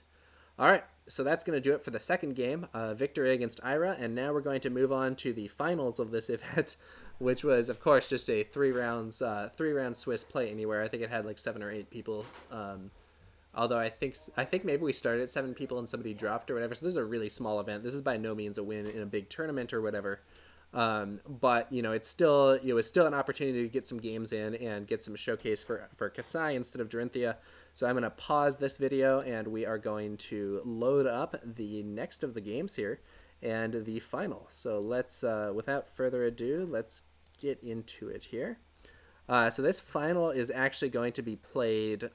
All right, so that's going to do it for the second game, victory against Ira, and now we're going to move on to the finals of this event, which was, of course, just a 3-round Swiss Play Anywhere. I think it had like 7 or 8 people. Although I think maybe we started at 7 people and somebody dropped or whatever. So this is a really small event. This is by no means a win in a big tournament or whatever. But it was still an opportunity to get some games in and get some showcase for Kassai instead of Dorinthia. So I'm going to pause this video and we are going to load up the next of the games here and the final. So let's, without further ado, let's get into it here. So this final is actually going to be played.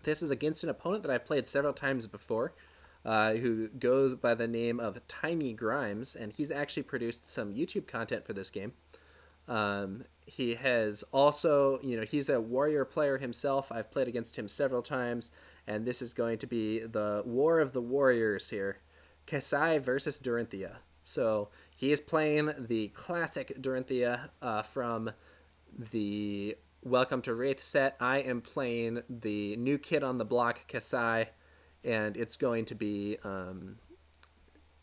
This is against an opponent that I've played several times before. Who goes by the name of Tiny Grimes, and he's actually produced some YouTube content for this game. He has also, he's a warrior player himself. I've played against him several times, and this is going to be the War of the Warriors here. Kasai versus Dorinthia. So he is playing the classic Dorinthia from the Welcome to Wraith set. I am playing the new kid on the block, Kassai. And it's going to be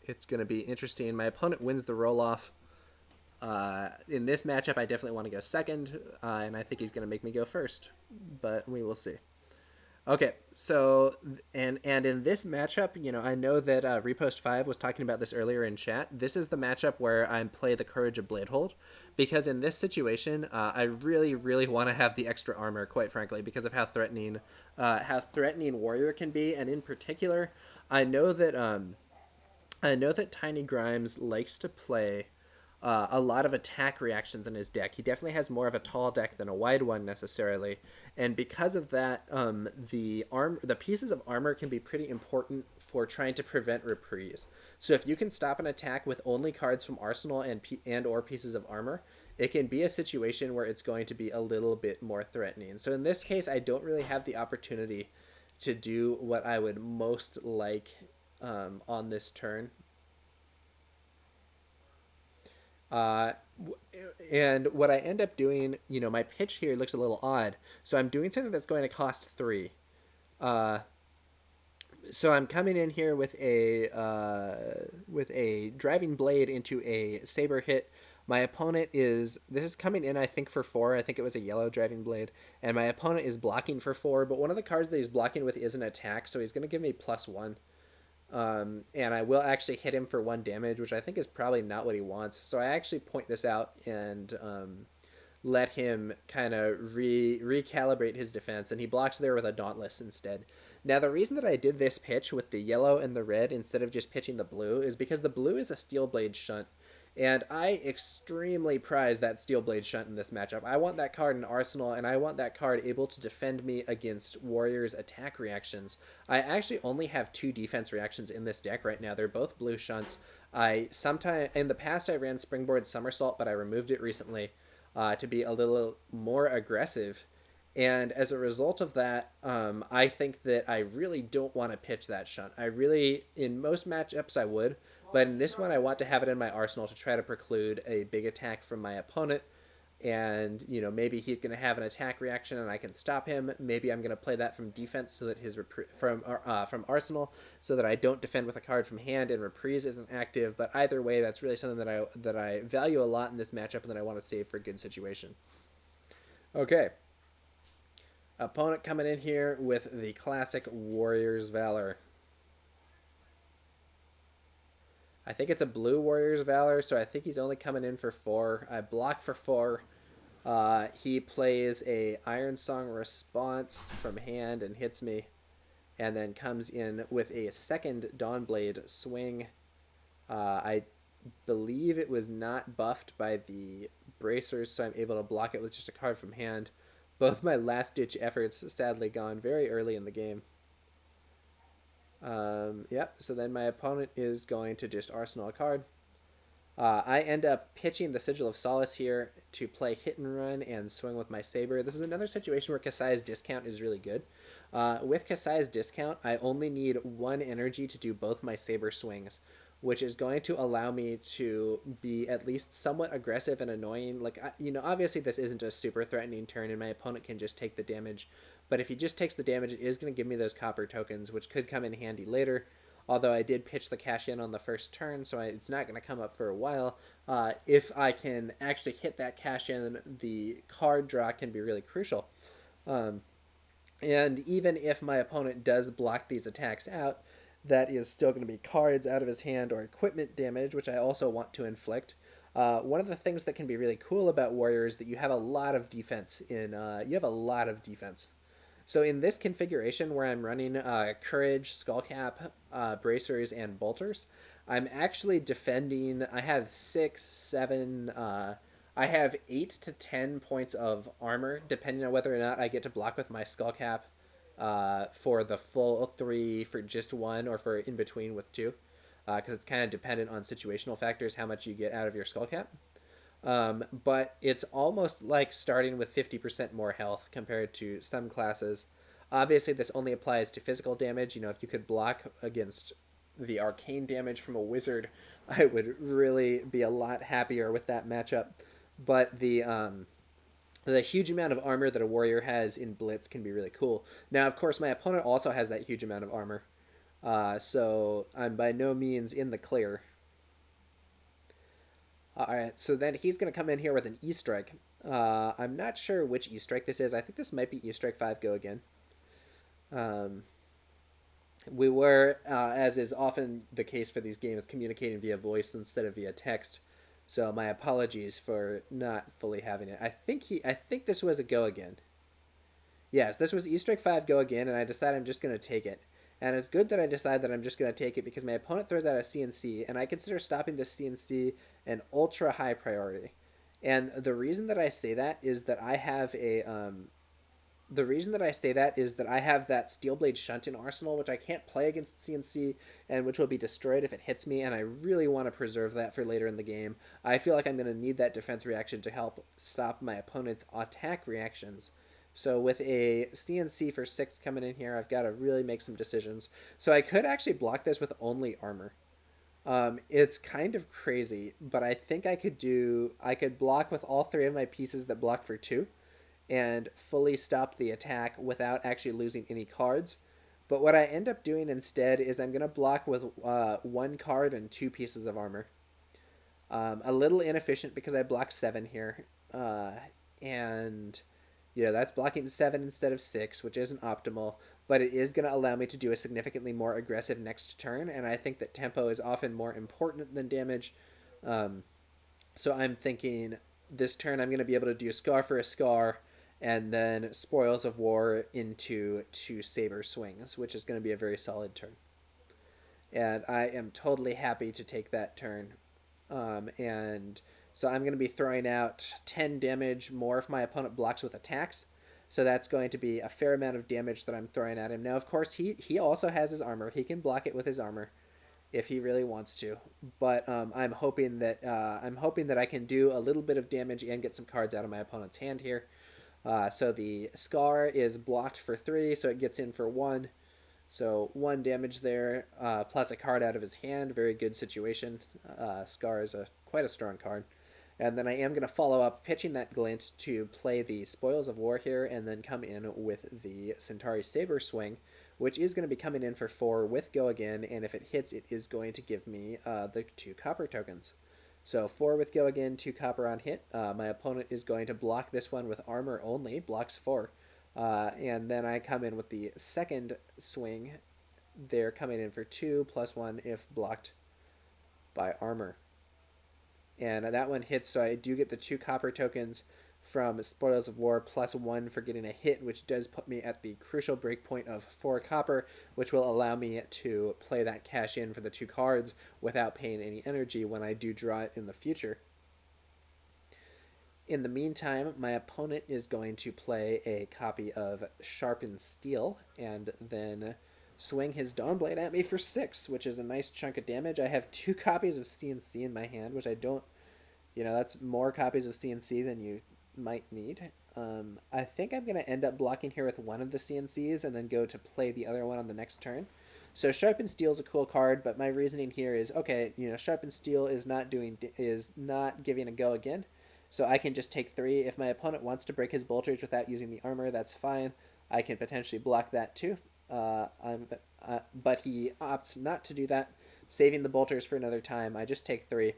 interesting. My opponent wins the roll-off. In this matchup, I definitely want to go second, and I think he's going to make me go first, but we will see. Okay, so and in this matchup, I know that Repost 5 was talking about this earlier in chat. This is the matchup where I play the Courage of Bladehold, because in this situation, I really, really want to have the extra armor, quite frankly, because of how threatening Warrior can be, and in particular, I know that Tiny Grimes likes to play a lot of attack reactions in his deck. He definitely has more of a tall deck than a wide one necessarily, and because of that, the pieces of armor can be pretty important for trying to prevent reprise. So if you can stop an attack with only cards from Arsenal and or pieces of armor, it can be a situation where it's going to be a little bit more threatening. So in this case, I don't really have the opportunity to do what I would most like on this turn. And what I end up doing, my pitch here looks a little odd. So I'm doing something that's going to cost 3. So I'm coming in here with a driving blade into a saber hit. My opponent this is coming in, I think, for 4. I think it was a yellow driving blade. And my opponent is blocking for 4, but one of the cards that he's blocking with is an attack, so he's going to give me +1. And I will actually hit him for 1 damage, which I think is probably not what he wants. So I actually point this out and let him kind of recalibrate his defense, and he blocks there with a Dauntless instead. Now, the reason that I did this pitch with the yellow and the red instead of just pitching the blue is because the blue is a Steel Blade Shunt, And I extremely prize that Steelblade Shunt in this matchup. I want that card in Arsenal, and I want that card able to defend me against Warriors' attack reactions. I actually only have 2 defense reactions in this deck right now. They're both blue shunts. I sometime in the past I ran Springboard Somersault, but I removed it recently to be a little more aggressive. And as a result of that, I think that I really don't want to pitch that shunt. I really, in most matchups, I would, but in this one, I want to have it in my arsenal to try to preclude a big attack from my opponent. And maybe he's going to have an attack reaction, and I can stop him. Maybe I'm going to play that from defense so that his from arsenal, so that I don't defend with a card from hand and reprise isn't active. But either way, that's really something that I value a lot in this matchup, and that I want to save for a good situation. Okay. Opponent coming in here with the classic Warriors Valor. I think it's a blue Warriors Valor, so I think he's only coming in for 4. I block for 4. He plays a Iron Song response from hand and hits me, and then comes in with a second Dawnblade swing. I believe it was not buffed by the bracers, so I'm able to block it with just a card from hand. Both my last-ditch efforts sadly gone very early in the game. Yep, so then my opponent is going to just arsenal a card. I end up pitching the Sigil of Solace here to play Hit and Run and swing with my Saber. This is another situation where Kassai's discount is really good. With Kassai's discount, I only need 1 energy to do both my Saber swings, which is going to allow me to be at least somewhat aggressive and annoying. Like, obviously this isn't a super threatening turn, and my opponent can just take the damage. But if he just takes the damage, it is going to give me those copper tokens, which could come in handy later. Although I did pitch the cash in on the first turn, so it's not going to come up for a while. If I can actually hit that cash in, the card draw can be really crucial. And even if my opponent does block these attacks out, that is still going to be cards out of his hand or equipment damage, which I also want to inflict. One of the things that can be really cool about Warrior is that you have a lot of defense So in this configuration where I'm running Courage, Skullcap, Bracers, and Bolters, I'm actually defending. I have 6, 7. I have 8 to 10 points of armor, depending on whether or not I get to block with my Skullcap for the full 3 for just 1, or for in between with 2, because it's kind of dependent on situational factors how much you get out of your Skullcap. But it's almost like starting with 50% more health compared to some classes. Obviously, this only applies to physical damage. If you could block against the arcane damage from a wizard, I would really be a lot happier with that matchup. But the huge amount of armor that a warrior has in Blitz can be really cool. Now, of course, my opponent also has that huge amount of armor. So I'm by no means in the clear. Alright, so then he's going to come in here with an E-Strike. I'm not sure which E-Strike this is. I think this might be E-Strike 5 Go again. We were, as is often the case for these games, communicating via voice instead of via text. So my apologies for not fully having it. I think this was a Go again. Yes, this was E-Strike 5 Go again, and I decided I'm just going to take it. And it's good that I decide that I'm just going to take it, because my opponent throws out a CNC, and I consider stopping this CNC an ultra high priority. And the reason that I say that is that I have that Steelblade Shunt in Arsenal, which I can't play against CNC, and which will be destroyed if it hits me, and I really want to preserve that for later in the game. I feel like I'm going to need that defense reaction to help stop my opponent's attack reactions. So with a CNC for 6 coming in here, I've got to really make some decisions. So I could actually block this with only armor. It's kind of crazy, but I think I could block with all 3 of my pieces that block for 2 and fully stop the attack without actually losing any cards. But what I end up doing instead is I'm going to block with 1 card and 2 pieces of armor. A little inefficient because I blocked 7 here. And that's blocking 7 instead of 6, which isn't optimal, but it is going to allow me to do a significantly more aggressive next turn, and I think that tempo is often more important than damage. So I'm thinking this turn I'm going to be able to do Scar for a Scar, and then Spoils of War into 2 Saber swings, which is going to be a very solid turn. And I am totally happy to take that turn. And so I'm going to be throwing out 10 damage more if my opponent blocks with attacks. So that's going to be a fair amount of damage that I'm throwing at him. Now, of course, he also has his armor. He can block it with his armor if he really wants to. But I'm hoping that I can do a little bit of damage and get some cards out of my opponent's hand here. So the Scar is blocked for 3, so it gets in for 1. So 1 damage there, plus a card out of his hand. Very good situation. Scar is quite a strong card. And then I am going to follow up pitching that glint to play the Spoils of War here and then come in with the Centauri Saber Swing, which is going to be coming in for 4 with Go Again, and if it hits, it is going to give me the 2 copper tokens. So 4 with Go Again, 2 copper on hit. My opponent is going to block this one with armor only, blocks 4. And then I come in with the second swing. They're coming in for 2 plus 1 if blocked by armor. And that one hits, so I do get the 2 copper tokens from Spoils of War plus 1 for getting a hit, which does put me at the crucial breakpoint of 4 copper, which will allow me to play that cash in for the 2 cards without paying any energy when I do draw it in the future. In the meantime, my opponent is going to play a copy of Sharpened Steel and then swing his Dawnblade at me for 6, which is a nice chunk of damage. I have 2 copies of CNC in my hand, which I don't, that's more copies of CNC than you might need. I think I'm going to end up blocking here with one of the CNCs and then go to play the other one on the next turn. So Sharpened Steel is a cool card, but my reasoning here is, okay, Sharpened Steel is not giving a Go Again. So I can just take 3. If my opponent wants to break his bolters without using the armor, that's fine. I can potentially block that too. But he opts not to do that, saving the bolters for another time. I just take 3.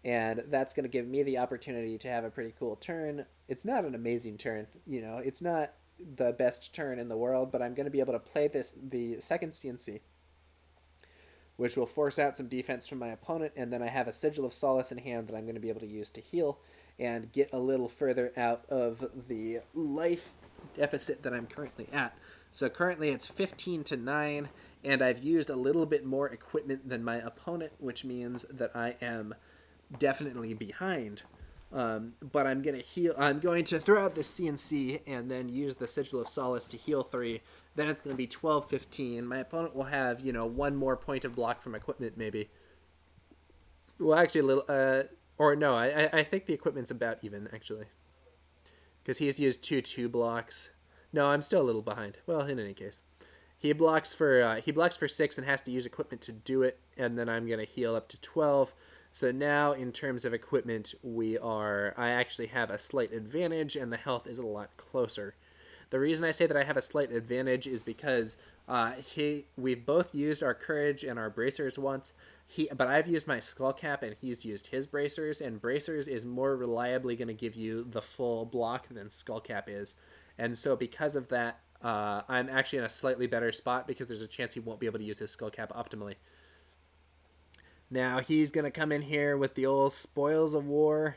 And that's going to give me the opportunity to have a pretty cool turn. It's not an amazing turn. It's not the best turn in the world, but I'm going to be able to play the second CNC, which will force out some defense from my opponent, and then I have a Sigil of Solace in hand that I'm going to be able to use to heal and get a little further out of the life deficit that I'm currently at. So currently it's 15-9, and I've used a little bit more equipment than my opponent, which means that I am definitely behind. But I'm going to heal. I'm going to throw out the CNC and then use the Sigil of Solace to heal 3. Then it's going to be 12-15. My opponent will have, 1 more point of block from equipment, maybe. Well, actually, a little. Or no, I think the equipment's about even, actually, because he's used 2 blocks. No, I'm still a little behind. Well, in any case, he blocks for 6 and has to use equipment to do it, and then I'm going to heal up to 12. So now, in terms of equipment, I actually have a slight advantage, and the health is a lot closer. The reason I say that I have a slight advantage is because we've both used our courage and our bracers once. But I've used my skull cap, and he's used his bracers, and bracers is more reliably going to give you the full block than skull cap is. And so because of that, I'm actually in a slightly better spot because there's a chance he won't be able to use his skull cap optimally. Now he's going to come in here with the old Spoils of War.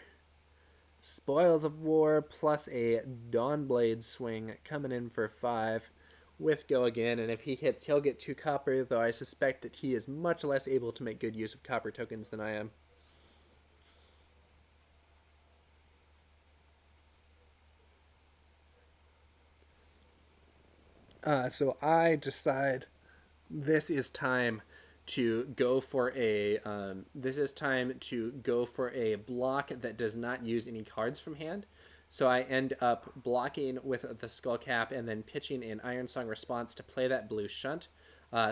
Spoils of War plus a Dawnblade swing coming in for 5 with Go Again. And if he hits, he'll get 2 copper, though I suspect that he is much less able to make good use of copper tokens than I am. So I decide this is time to go for a block that does not use any cards from hand. So I end up blocking with the skull cap and then pitching an Iron Song response to play that blue shunt,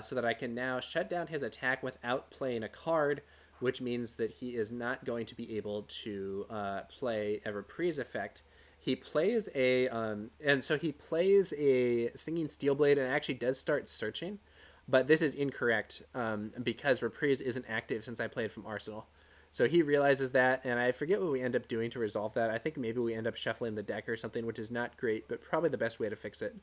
so that I can now shut down his attack without playing a card, which means that he is not going to be able to play a reprise effect. He plays a Singing Steelblade and actually does start searching, but this is incorrect because reprise isn't active since I played from Arsenal. So he realizes that, and I forget what we end up doing to resolve that. I think maybe we end up shuffling the deck or something, which is not great, but probably the best way to fix it.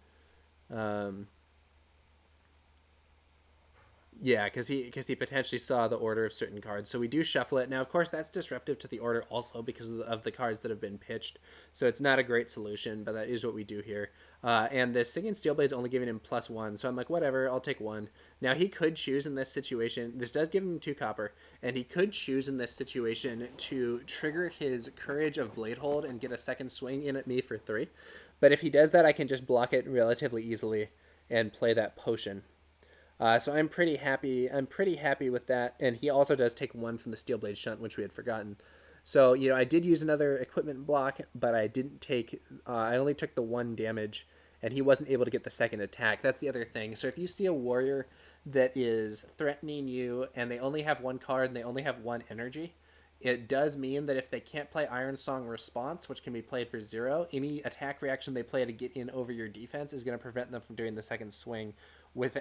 Yeah, because he potentially saw the order of certain cards. So we do shuffle it. Now, of course, that's disruptive to the order also because of the cards that have been pitched. So it's not a great solution, but that is what we do here. And the Singing Steelblade is only giving him +1. So I'm like, whatever, I'll take one. Now, he could choose in this situation. This does give him 2 copper. And he could choose in this situation to trigger his Courage of Bladehold and get a second swing in at me for 3. But if he does that, I can just block it relatively easily and play that potion. So I'm pretty happy. I'm pretty happy with that. And he also does take 1 from the Steelblade Shunt, which we had forgotten. So I did use another equipment block, but I didn't take. I only took the 1 damage, and he wasn't able to get the second attack. That's the other thing. So if you see a warrior that is threatening you, and they only have 1 card and they only have 1 energy, it does mean that if they can't play Iron Song Response, which can be played for 0, any attack reaction they play to get in over your defense is going to prevent them from doing the second swing,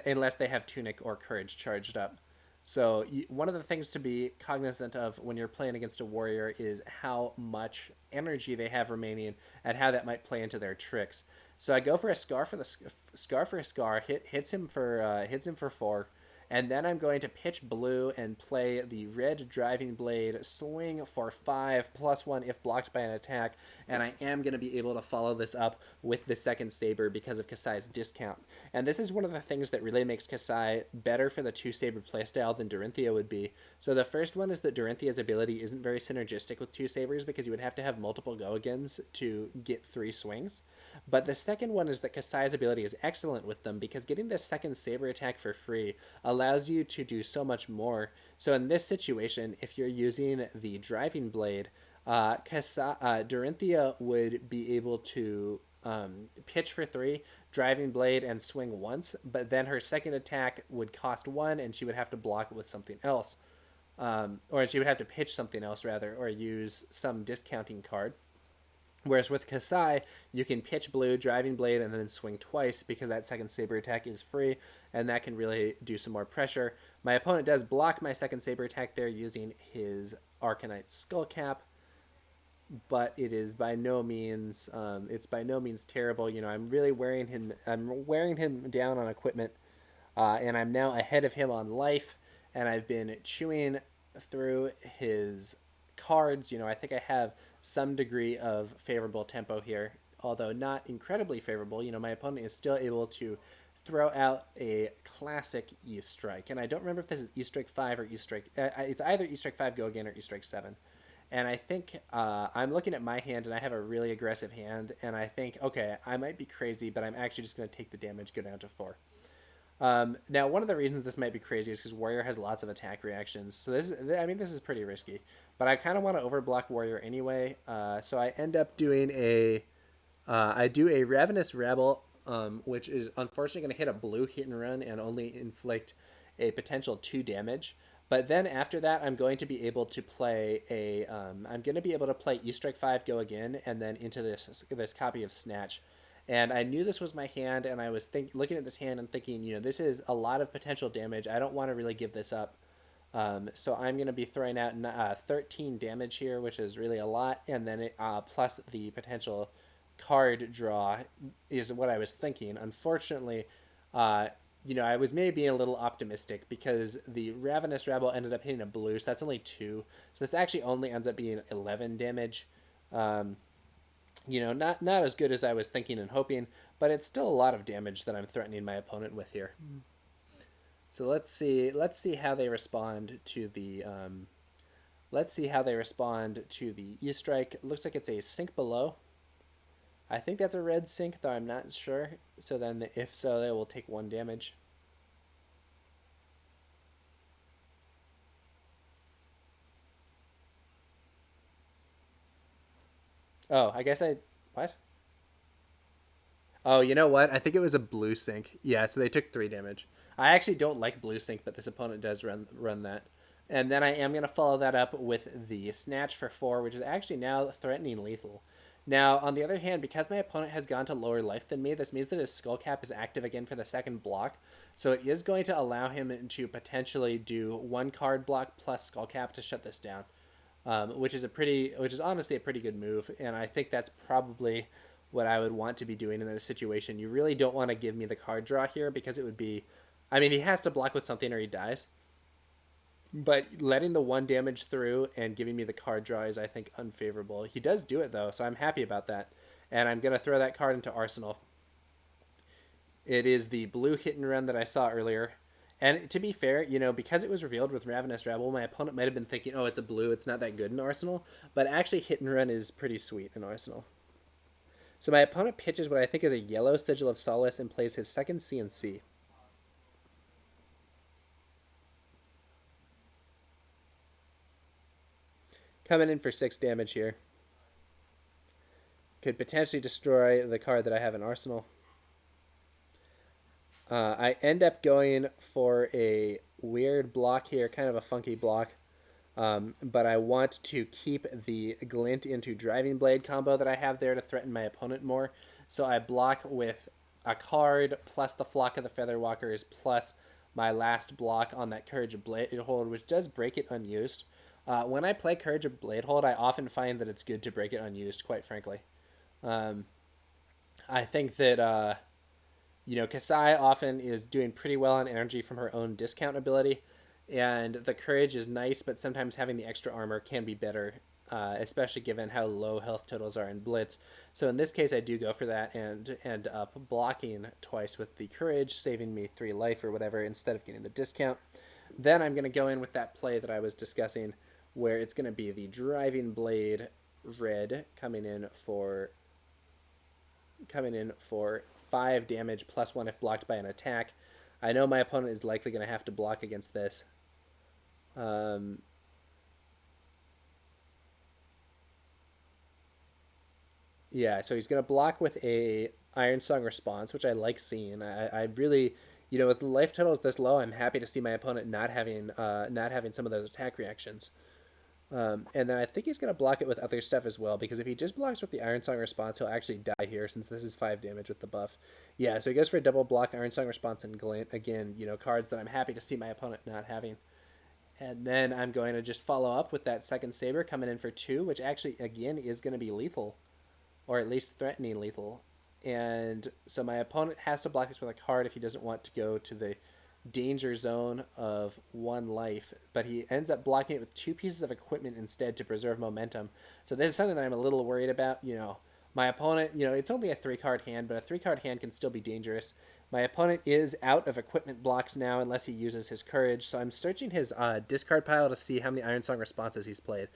unless they have Tunic or Courage charged up. So one of the things to be cognizant of when you're playing against a warrior is how much energy they have remaining and how that might play into their tricks. So I go for a Scar for the Scar for a Scar, hits him for 4. And then I'm going to pitch blue and play the red Driving Blade, swing for 5 +1 if blocked by an attack. And I am going to be able to follow this up with the second Saber because of Kassai's discount. And this is one of the things that really makes Kassai better for the 2 Saber playstyle than Dorinthia would be. So the first one is that Dorinthia's ability isn't very synergistic with 2 Sabers because you would have to have multiple go-agains to get 3 swings. But the second one is that Kassai's ability is excellent with them because getting this second Saber attack for free allows you to do so much more. So in this situation, if you're using the Driving Blade, Dorinthia would be able to pitch for 3, Driving Blade, and swing once, but then her second attack would cost 1, and she would have to block it with something else. Or she would have to pitch something else, rather, or use some discounting card. Whereas with Kassai, you can pitch blue, Driving Blade, and then swing twice because that second Saber attack is free, and that can really do some more pressure. My opponent does block my second Saber attack there using his Arcanite Skullcap, but it is by no means terrible. I'm really wearing him down on equipment, and I'm now ahead of him on life, and I've been chewing through his cards. I think I have some degree of favorable tempo here, although not incredibly favorable. My opponent is still able to throw out a classic E-Strike, and I don't remember if this is E-Strike 5 or E-Strike. It's either E-Strike 5 Go Again or E-Strike 7. And I think I'm looking at my hand, and I have a really aggressive hand, and I think, okay, I might be crazy, but I'm actually just going to take the damage, go down to 4. Now, one of the reasons this might be crazy is because Warrior has lots of attack reactions. So this is pretty risky. But I kind of want to overblock Warrior anyway. So I end up doing I do a Ravenous Rebel, which is unfortunately going to hit a blue hit and run and only inflict a potential 2 damage. But then after that, I'm going to be able to play E-Strike 5 Go Again, and then into this copy of Snatch. And I knew this was my hand, and I was looking at this hand and thinking, this is a lot of potential damage. I don't want to really give this up. So I'm going to be throwing out 13 damage here, which is really a lot. And then plus the potential card draw is what I was thinking. Unfortunately, I was maybe being a little optimistic because the Ravenous Rebel ended up hitting a blue, so that's only 2. So this actually only ends up being 11 damage. Not as good as I was thinking and hoping, but it's still a lot of damage that I'm threatening my opponent with here. So let's see how they respond to the E-Strike. It looks like it's a Sink Below. I think that's a red Sink, though I'm not sure. So then, if so, they will take 1 damage. Oh, I guess what? Oh, you know what? I think it was a blue Sink. Yeah, so they took 3 damage. I actually don't like blue Sink, but this opponent does run that. And then I am going to follow that up with the Snatch for 4, which is actually now threatening lethal. Now, on the other hand, because my opponent has gone to lower life than me, this means that his Skullcap is active again for the second block. So it is going to allow him to potentially do 1 card block plus Skullcap to shut this down, which is honestly a pretty good move. And I think that's probably what I would want to be doing in this situation. You really don't want to give me the card draw here because it would be I mean, he has to block with something or he dies. But letting the one damage through and giving me the card draw is, I think, unfavorable. He does do it, though, so I'm happy about that. And I'm going to throw that card into Arsenal. It is the blue hit and run that I saw earlier. And to be fair, because it was revealed with Ravenous Rabble, my opponent might have been thinking, oh, it's a blue, it's not that good in Arsenal. But actually, hit and run is pretty sweet in Arsenal. So my opponent pitches what I think is a yellow Sigil of Solace and plays his second CNC. Coming in for 6 damage here. Could potentially destroy the card that I have in Arsenal. I end up going for a weird block here, kind of a funky block. But I want to keep the Glint into Driving Blade combo that I have there to threaten my opponent more. So I block with a card plus the Flock of the Featherwalkers plus my last block on that Courage of Bladehold, which does break it unused. When I play Courage of Bladehold, I often find that it's good to break it unused, quite frankly. I think that Kassai often is doing pretty well on energy from her own discount ability, and the courage is nice, but sometimes having the extra armor can be better, especially given how low health totals are in Blitz. So in this case, I do go for that and end up blocking twice with the courage, saving me 3 life or whatever instead of getting the discount. Then I'm going to go in with that play that I was discussing, where it's going to be the Driving Blade red coming in for 5 damage plus 1 if blocked by an attack. I know my opponent is likely going to have to block against this. Yeah, so he's going to block with a Iron Song response, which I like seeing. I really, with life totals this low, I'm happy to see my opponent not having some of those attack reactions. And then I think he's going to block it with other stuff as well, because if he just blocks with the Iron Song response, he'll actually die here since this is 5 damage with the buff. Yeah, so he goes for a double block, Iron Song response, and Glint. Again, cards that I'm happy to see my opponent not having. And then I'm going to just follow up with that second Saber coming in for 2, which actually, again, is going to be lethal, or at least threatening lethal. And so my opponent has to block this with a card if he doesn't want to go to the danger zone of 1 life, but he ends up blocking it with 2 pieces of equipment instead to preserve momentum. So this is something that I'm a little worried about. My opponent, it's only a 3-card hand, but a 3-card hand can still be dangerous. My opponent is out of equipment blocks now unless he uses his courage, so I'm searching his discard pile to see how many Iron Song responses he's played.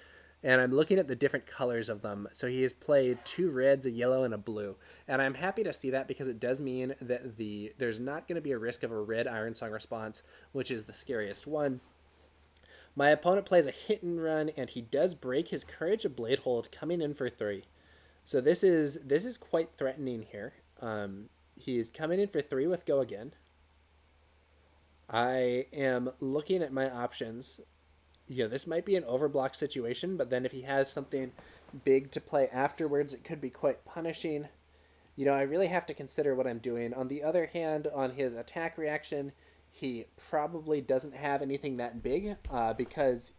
And I'm looking at the different colors of them. So he has played 2 reds, a yellow, and a blue. And I'm happy to see that because it does mean that there's not going to be a risk of a red Iron Song response, which is the scariest one. My opponent plays a hit and run, and he does break his Courage of Bladehold, coming in for 3. So this is quite threatening here. He's coming in for 3 with Go Again. I am looking at my options. This might be an overblock situation, but then if he has something big to play afterwards, it could be quite punishing. I really have to consider what I'm doing. On the other hand, on his attack reaction, he probably doesn't have anything that big because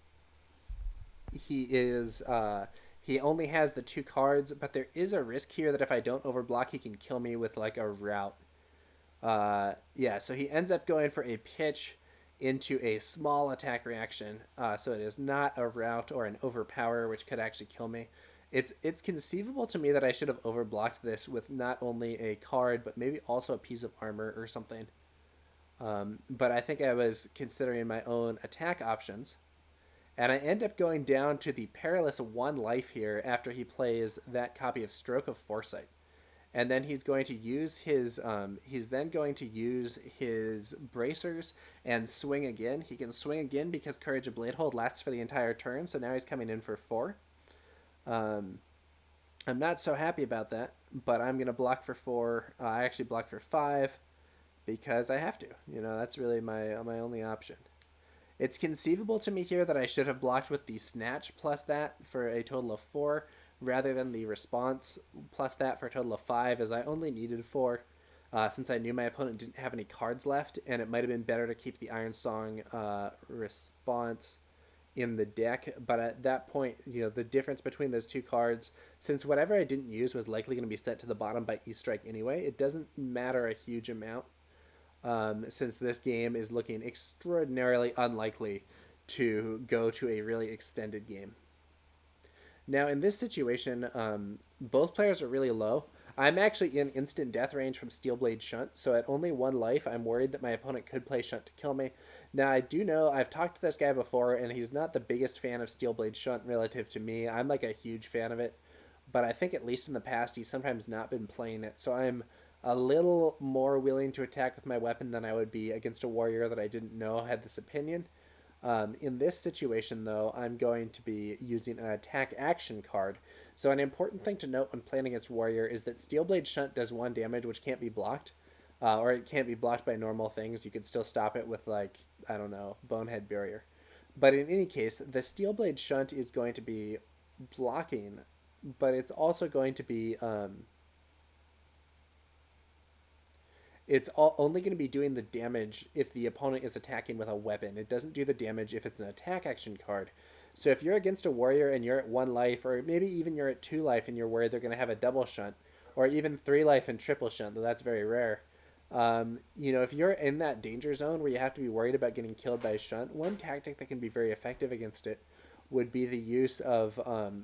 he only has the 2 cards, but there is a risk here that if I don't overblock, he can kill me with like a route. So he ends up going for a pitch into a small attack reaction, so it is not a rout or an overpower, which could actually kill me. It's conceivable to me that I should have overblocked this with not only a card, but maybe also a piece of armor or something. But I think I was considering my own attack options, and I end up going down to the perilous 1 life here after he plays that copy of Stroke of Foresight. And then he's going to use his bracers and swing again. He can swing again because Courage of Bladehold lasts for the entire turn, so now he's coming in for 4. I'm not so happy about that, but I'm going to block for 4. I actually block for 5 because I have to. That's really my only option. It's conceivable to me here that I should have blocked with the Snatch plus that for a total of 4, rather than the response plus that for a total of 5, as I only needed 4 since I knew my opponent didn't have any cards left, and it might have been better to keep the Iron Song response in the deck. But at that point, the difference between those 2 cards, since whatever I didn't use was likely going to be set to the bottom by E-Strike anyway, it doesn't matter a huge amount. since this game is looking extraordinarily unlikely to go to a really extended game. Now, in this situation, both players are really low. I'm actually in instant death range from Steelblade Shunt, so at only one life, I'm worried that my opponent could play Shunt to kill me. Now, I do know I've talked to this guy before, and he's not the biggest fan of Steelblade Shunt relative to me. I'm like a huge fan of it, but I think at least in the past, he's sometimes not been playing it, so I'm a little more willing to attack with my weapon than I would be against a warrior that I didn't know had this opinion. In this situation, though, I'm going to be using an attack action card. So an important thing to note when playing against Warrior is that Steelblade Shunt does 1 damage, which can't be blocked. Or it can't be blocked by normal things. You could still stop it with, like, I don't know, Bonehead Barrier. But in any case, the Steelblade Shunt is going to be blocking, but it's also going to be only going to be doing the damage if the opponent is attacking with a weapon. It doesn't do the damage if it's an attack action card. So if you're against a warrior and you're at 1 life, or maybe even you're at 2 life and you're worried they're going to have a double shunt, or even 3 life and triple shunt, though that's very rare. If you're in that danger zone where you have to be worried about getting killed by a shunt, one tactic that can be very effective against it would be the use of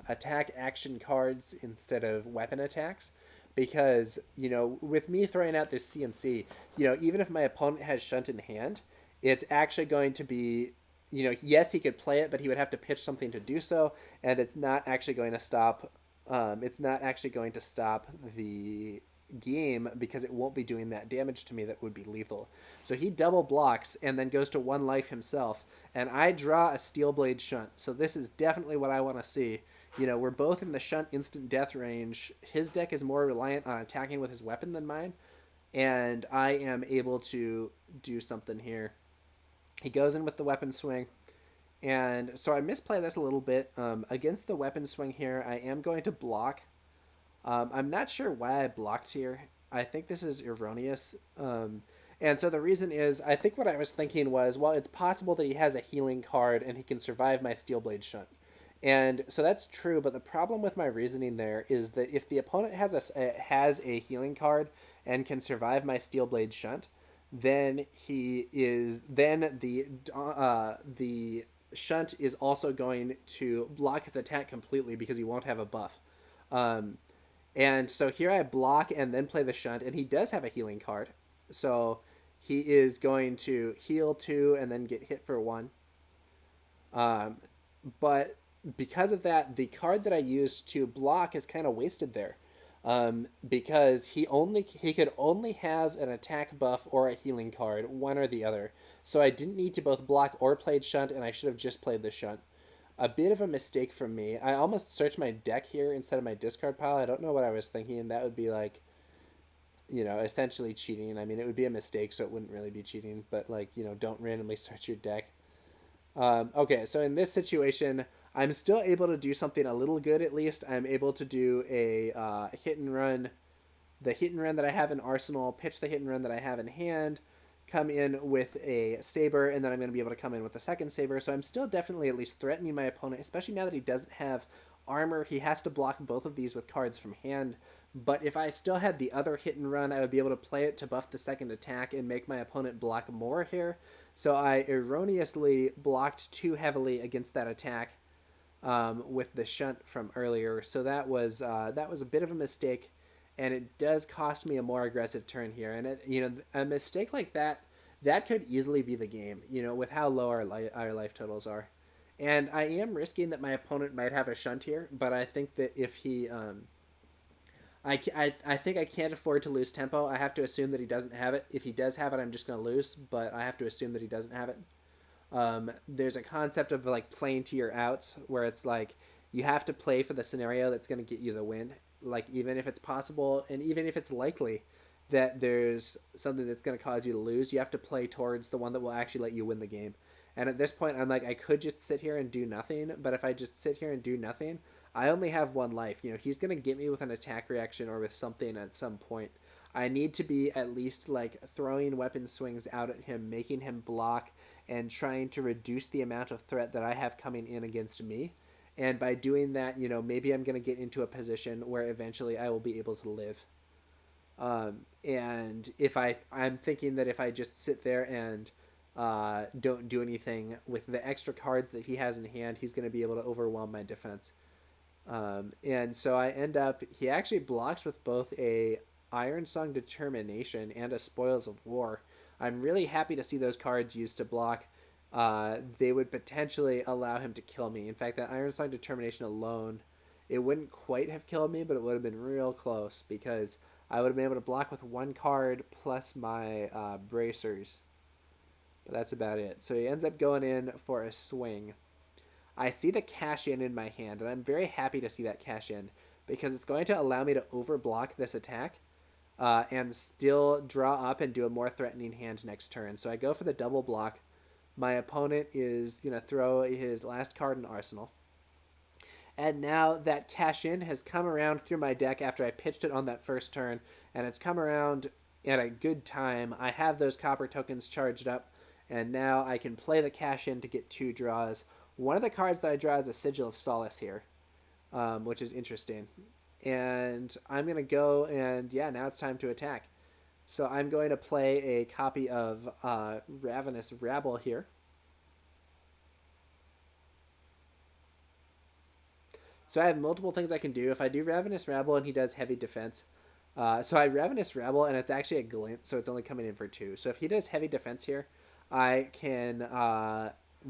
attack action cards instead of weapon attacks. Because, with me throwing out this CNC, even if my opponent has shunt in hand, it's actually going to be, yes, he could play it, but he would have to pitch something to do so, and it's not actually going to stop. It's not actually going to stop the game because it won't be doing that damage to me that would be lethal. So he double blocks and then goes to 1 life himself, and I draw a Steelblade Shunt. So this is definitely what I want to see. We're both in the Shunt instant death range. His deck is more reliant on attacking with his weapon than mine, and I am able to do something here. He goes in with the weapon swing, and so I misplay this a little bit. Against the weapon swing here, I am going to block. I'm not sure why I blocked here. I think this is erroneous. And so the reason is, I think what I was thinking was, well, it's possible that he has a healing card and he can survive my Steelblade Shunt. And so that's true, but the problem with my reasoning there is that if the opponent has a healing card and can survive my Steelblade Shunt, then the Shunt is also going to block his attack completely because he won't have a buff. And so here I block and then play the Shunt, and he does have a healing card, so he is going to heal 2 and then get hit for 1. But because of that, the card that I used to block is kind of wasted there, because he could only have an attack buff or a healing card, one or the other. So I didn't need to both block or play Shunt, and I should have just played the Shunt. A bit of a mistake from me. I almost searched my deck here instead of my discard pile. I don't know what I was thinking. That would be like, essentially cheating. I mean, it would be a mistake, so it wouldn't really be cheating. But don't randomly search your deck. Okay, so in this situation, I'm still able to do something a little good at least. I'm able to do a hit and run, the hit and run that I have in Arsenal, pitch the hit and run that I have in hand, come in with a saber, and then I'm going to be able to come in with a second saber. So I'm still definitely at least threatening my opponent, especially now that he doesn't have armor. He has to block both of these with cards from hand. But if I still had the other hit and run, I would be able to play it to buff the second attack and make my opponent block more here. So I erroneously blocked too heavily against that attack with the Shunt from earlier. So that was a bit of a mistake, and it does cost me a more aggressive turn here. And a mistake like that could easily be the game. With how low our life totals are, and I am risking that my opponent might have a Shunt here. But I think that if he, I think I can't afford to lose tempo. I have to assume that he doesn't have it. If he does have it, I'm just going to lose. But I have to assume that he doesn't have it. There's a concept of like playing to your outs, where it's like you have to play for the scenario that's going to get you the win. Like, even if it's possible and even if it's likely that there's something that's going to cause you to lose, you have to play towards the one that will actually let you win the game. And at this point, I'm like, I could just sit here and do nothing, but if I just sit here and do nothing, I only have 1 life. He's going to get me with an attack reaction or with something at some point. I need to be at least like throwing weapon swings out at him, making him block, and trying to reduce the amount of threat that I have coming in against me. And by doing that, maybe I'm going to get into a position where eventually I will be able to live. And I'm thinking that if I just sit there and don't do anything with the extra cards that he has in hand, he's going to be able to overwhelm my defense. And so I end up, he actually blocks with both a Iron Song Determination and a Spoils of War. I'm really happy to see those cards used to block. They would potentially allow him to kill me. In fact, that Iron Song Determination alone, it wouldn't quite have killed me, but it would have been real close because I would have been able to block with one card plus my bracers. But that's about it. So he ends up going in for a swing. I see the cash in my hand, and I'm very happy to see that cash in because it's going to allow me to overblock this attack and still draw up and do a more threatening hand next turn. So I go for the double block. My opponent is going to throw his last card in Arsenal. And now that cash in has come around through my deck after I pitched it on that first turn, and it's come around at a good time. I have those copper tokens charged up, and now I can play the cash in to get 2 draws. One of the cards that I draw is a Sigil of Solace here, which is interesting. And I'm going to go, and yeah, now it's time to attack. So I'm going to play a copy of Ravenous Rabble here. So I have multiple things I can do. If I do Ravenous Rabble and he does heavy defense, so I Ravenous Rabble and it's actually a glint, so it's only coming in for 2. So if he does heavy defense here, I can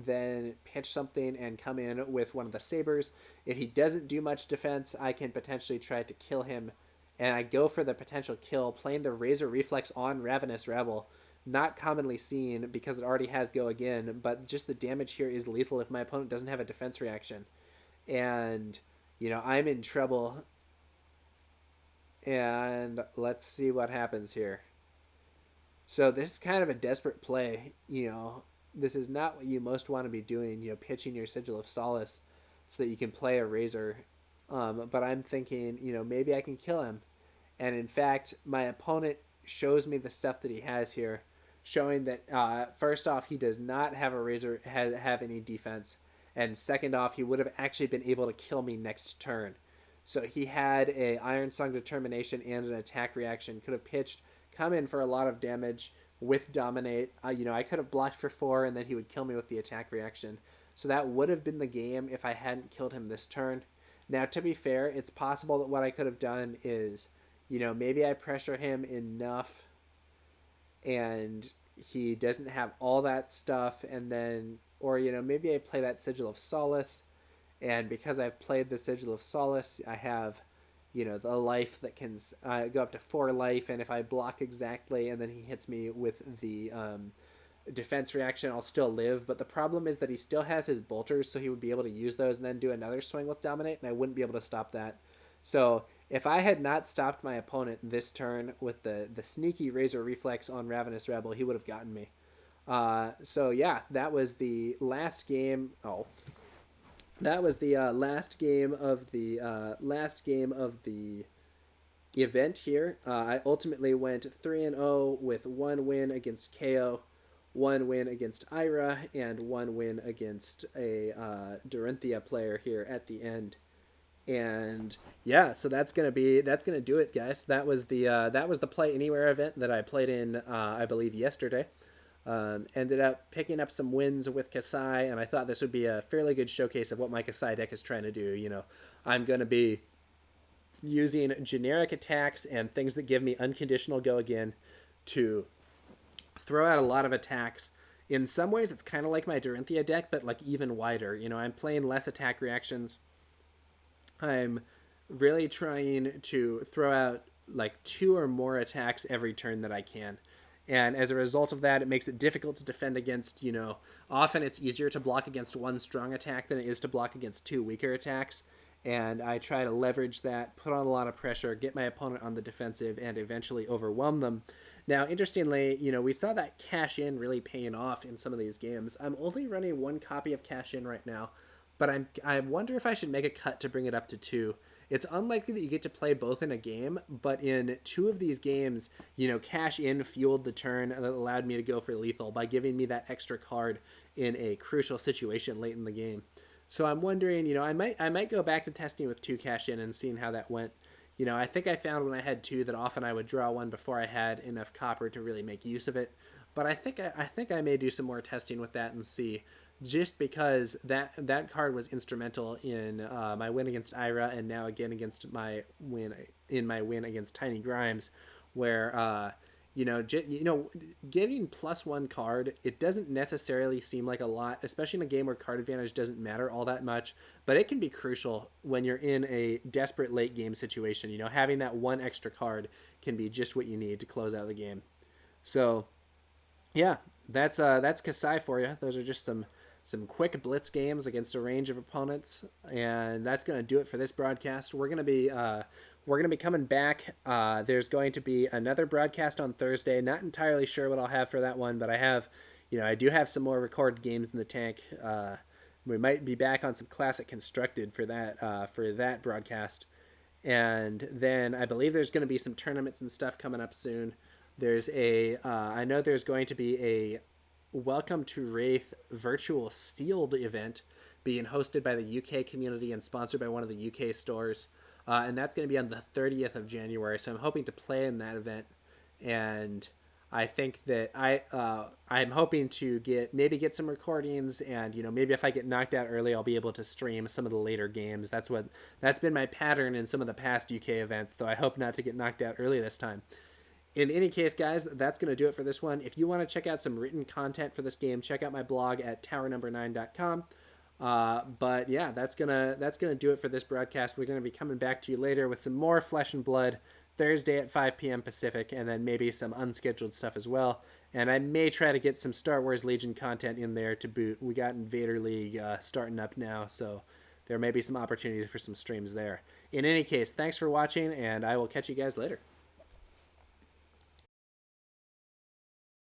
then pitch something and come in with one of the sabers. If he doesn't do much defense, I can potentially try to kill him, and I go for the potential kill, playing the Razor Reflex on Ravenous Rabble. Not commonly seen because it already has Go Again, but just the damage here is lethal if my opponent doesn't have a defense reaction. And, I'm in trouble. And let's see what happens here. So this is kind of a desperate play. This is not what you most want to be doing, pitching your Sigil of Solace so that you can play a Razor. But I'm thinking, maybe I can kill him. And in fact, my opponent shows me the stuff that he has here, showing that first off, he does not have a Razor, have any defense. And second off, he would have actually been able to kill me next turn. So he had a Iron Song Determination and an attack reaction. Could have pitched, come in for a lot of damage with Dominate. I could have blocked for 4, and then he would kill me with the attack reaction. So that would have been the game if I hadn't killed him this turn. Now, to be fair, it's possible that what I could have done is, maybe I pressure him enough and he doesn't have all that stuff, and then, or, maybe I play that Sigil of Solace, and because I've played the Sigil of Solace, I have, the life that can go up to 4 life, and if I block exactly and then he hits me with the defense reaction, I'll still live. But the problem is that he still has his bolters, so he would be able to use those and then do another swing with Dominate, and I wouldn't be able to stop that. So if I had not stopped my opponent this turn with the sneaky Razor Reflex on Ravenous Rebel, he would have gotten me. So yeah, that was the last game. That was the last game of the event here. I ultimately went 3-0 with 1 win against KO, 1 win against Ira, and 1 win against a Dorinthia player here at the end. And yeah, so that's gonna do it, guys. That was the Play Anywhere event that I played in, I believe yesterday. Ended up picking up some wins with Kassai, and I thought this would be a fairly good showcase of what my Kassai deck is trying to do. I'm going to be using generic attacks and things that give me unconditional Go Again to throw out a lot of attacks. In some ways, it's kind of like my Dorinthia deck, but like even wider. I'm playing less attack reactions. I'm really trying to throw out like 2 or more attacks every turn that I can. And as a result of that, it makes it difficult to defend against, often it's easier to block against 1 strong attack than it is to block against 2 weaker attacks. And I try to leverage that, put on a lot of pressure, get my opponent on the defensive, and eventually overwhelm them. Now, interestingly, we saw that Cash In really paying off in some of these games. I'm only running 1 copy of Cash In right now, but I wonder if I should make a cut to bring it up to 2. It's unlikely that you get to play both in a game, but in 2 of these games, Cash In fueled the turn that allowed me to go for lethal by giving me that extra card in a crucial situation late in the game. So I'm wondering, I might go back to testing with 2 Cash In and seeing how that went. I think I found when I had two that often I would draw one before I had enough copper to really make use of it. But I think I may do some more testing with that and see, just because that card was instrumental in my win against Ira, and now again against my win against Tiny Grimes, where getting +1 card, it doesn't necessarily seem like a lot, especially in a game where card advantage doesn't matter all that much, but it can be crucial when you're in a desperate late game situation. Having that one extra card can be just what you need to close out the game. So yeah, that's Kasai for you. Those are just some quick blitz games against a range of opponents, and that's gonna do it for this broadcast. We're gonna be coming back. There's going to be another broadcast on Thursday. Not entirely sure what I'll have for that one, but I do have some more recorded games in the tank. We might be back on some classic constructed for that broadcast, and then I believe there's going to be some tournaments and stuff coming up soon. I know there's going to be a Welcome to Wraith virtual sealed event being hosted by the UK community and sponsored by one of the UK stores. And that's going to be on the 30th of January. So I'm hoping to play in that event. And I think that I'm hoping to get some recordings, and maybe if I get knocked out early, I'll be able to stream some of the later games. That's been my pattern in some of the past UK events, though I hope not to get knocked out early this time. In any case, guys, that's going to do it for this one. If you want to check out some written content for this game, check out my blog at towernumber9.com. But yeah, that's gonna do it for this broadcast. We're gonna be coming back to you later with some more Flesh and Blood Thursday at 5 p.m. Pacific, and then maybe some unscheduled stuff as well. And I may try to get some Star Wars Legion content in there to boot. We got Invader League starting up now, so there may be some opportunities for some streams there. In any case, thanks for watching, and I will catch you guys later.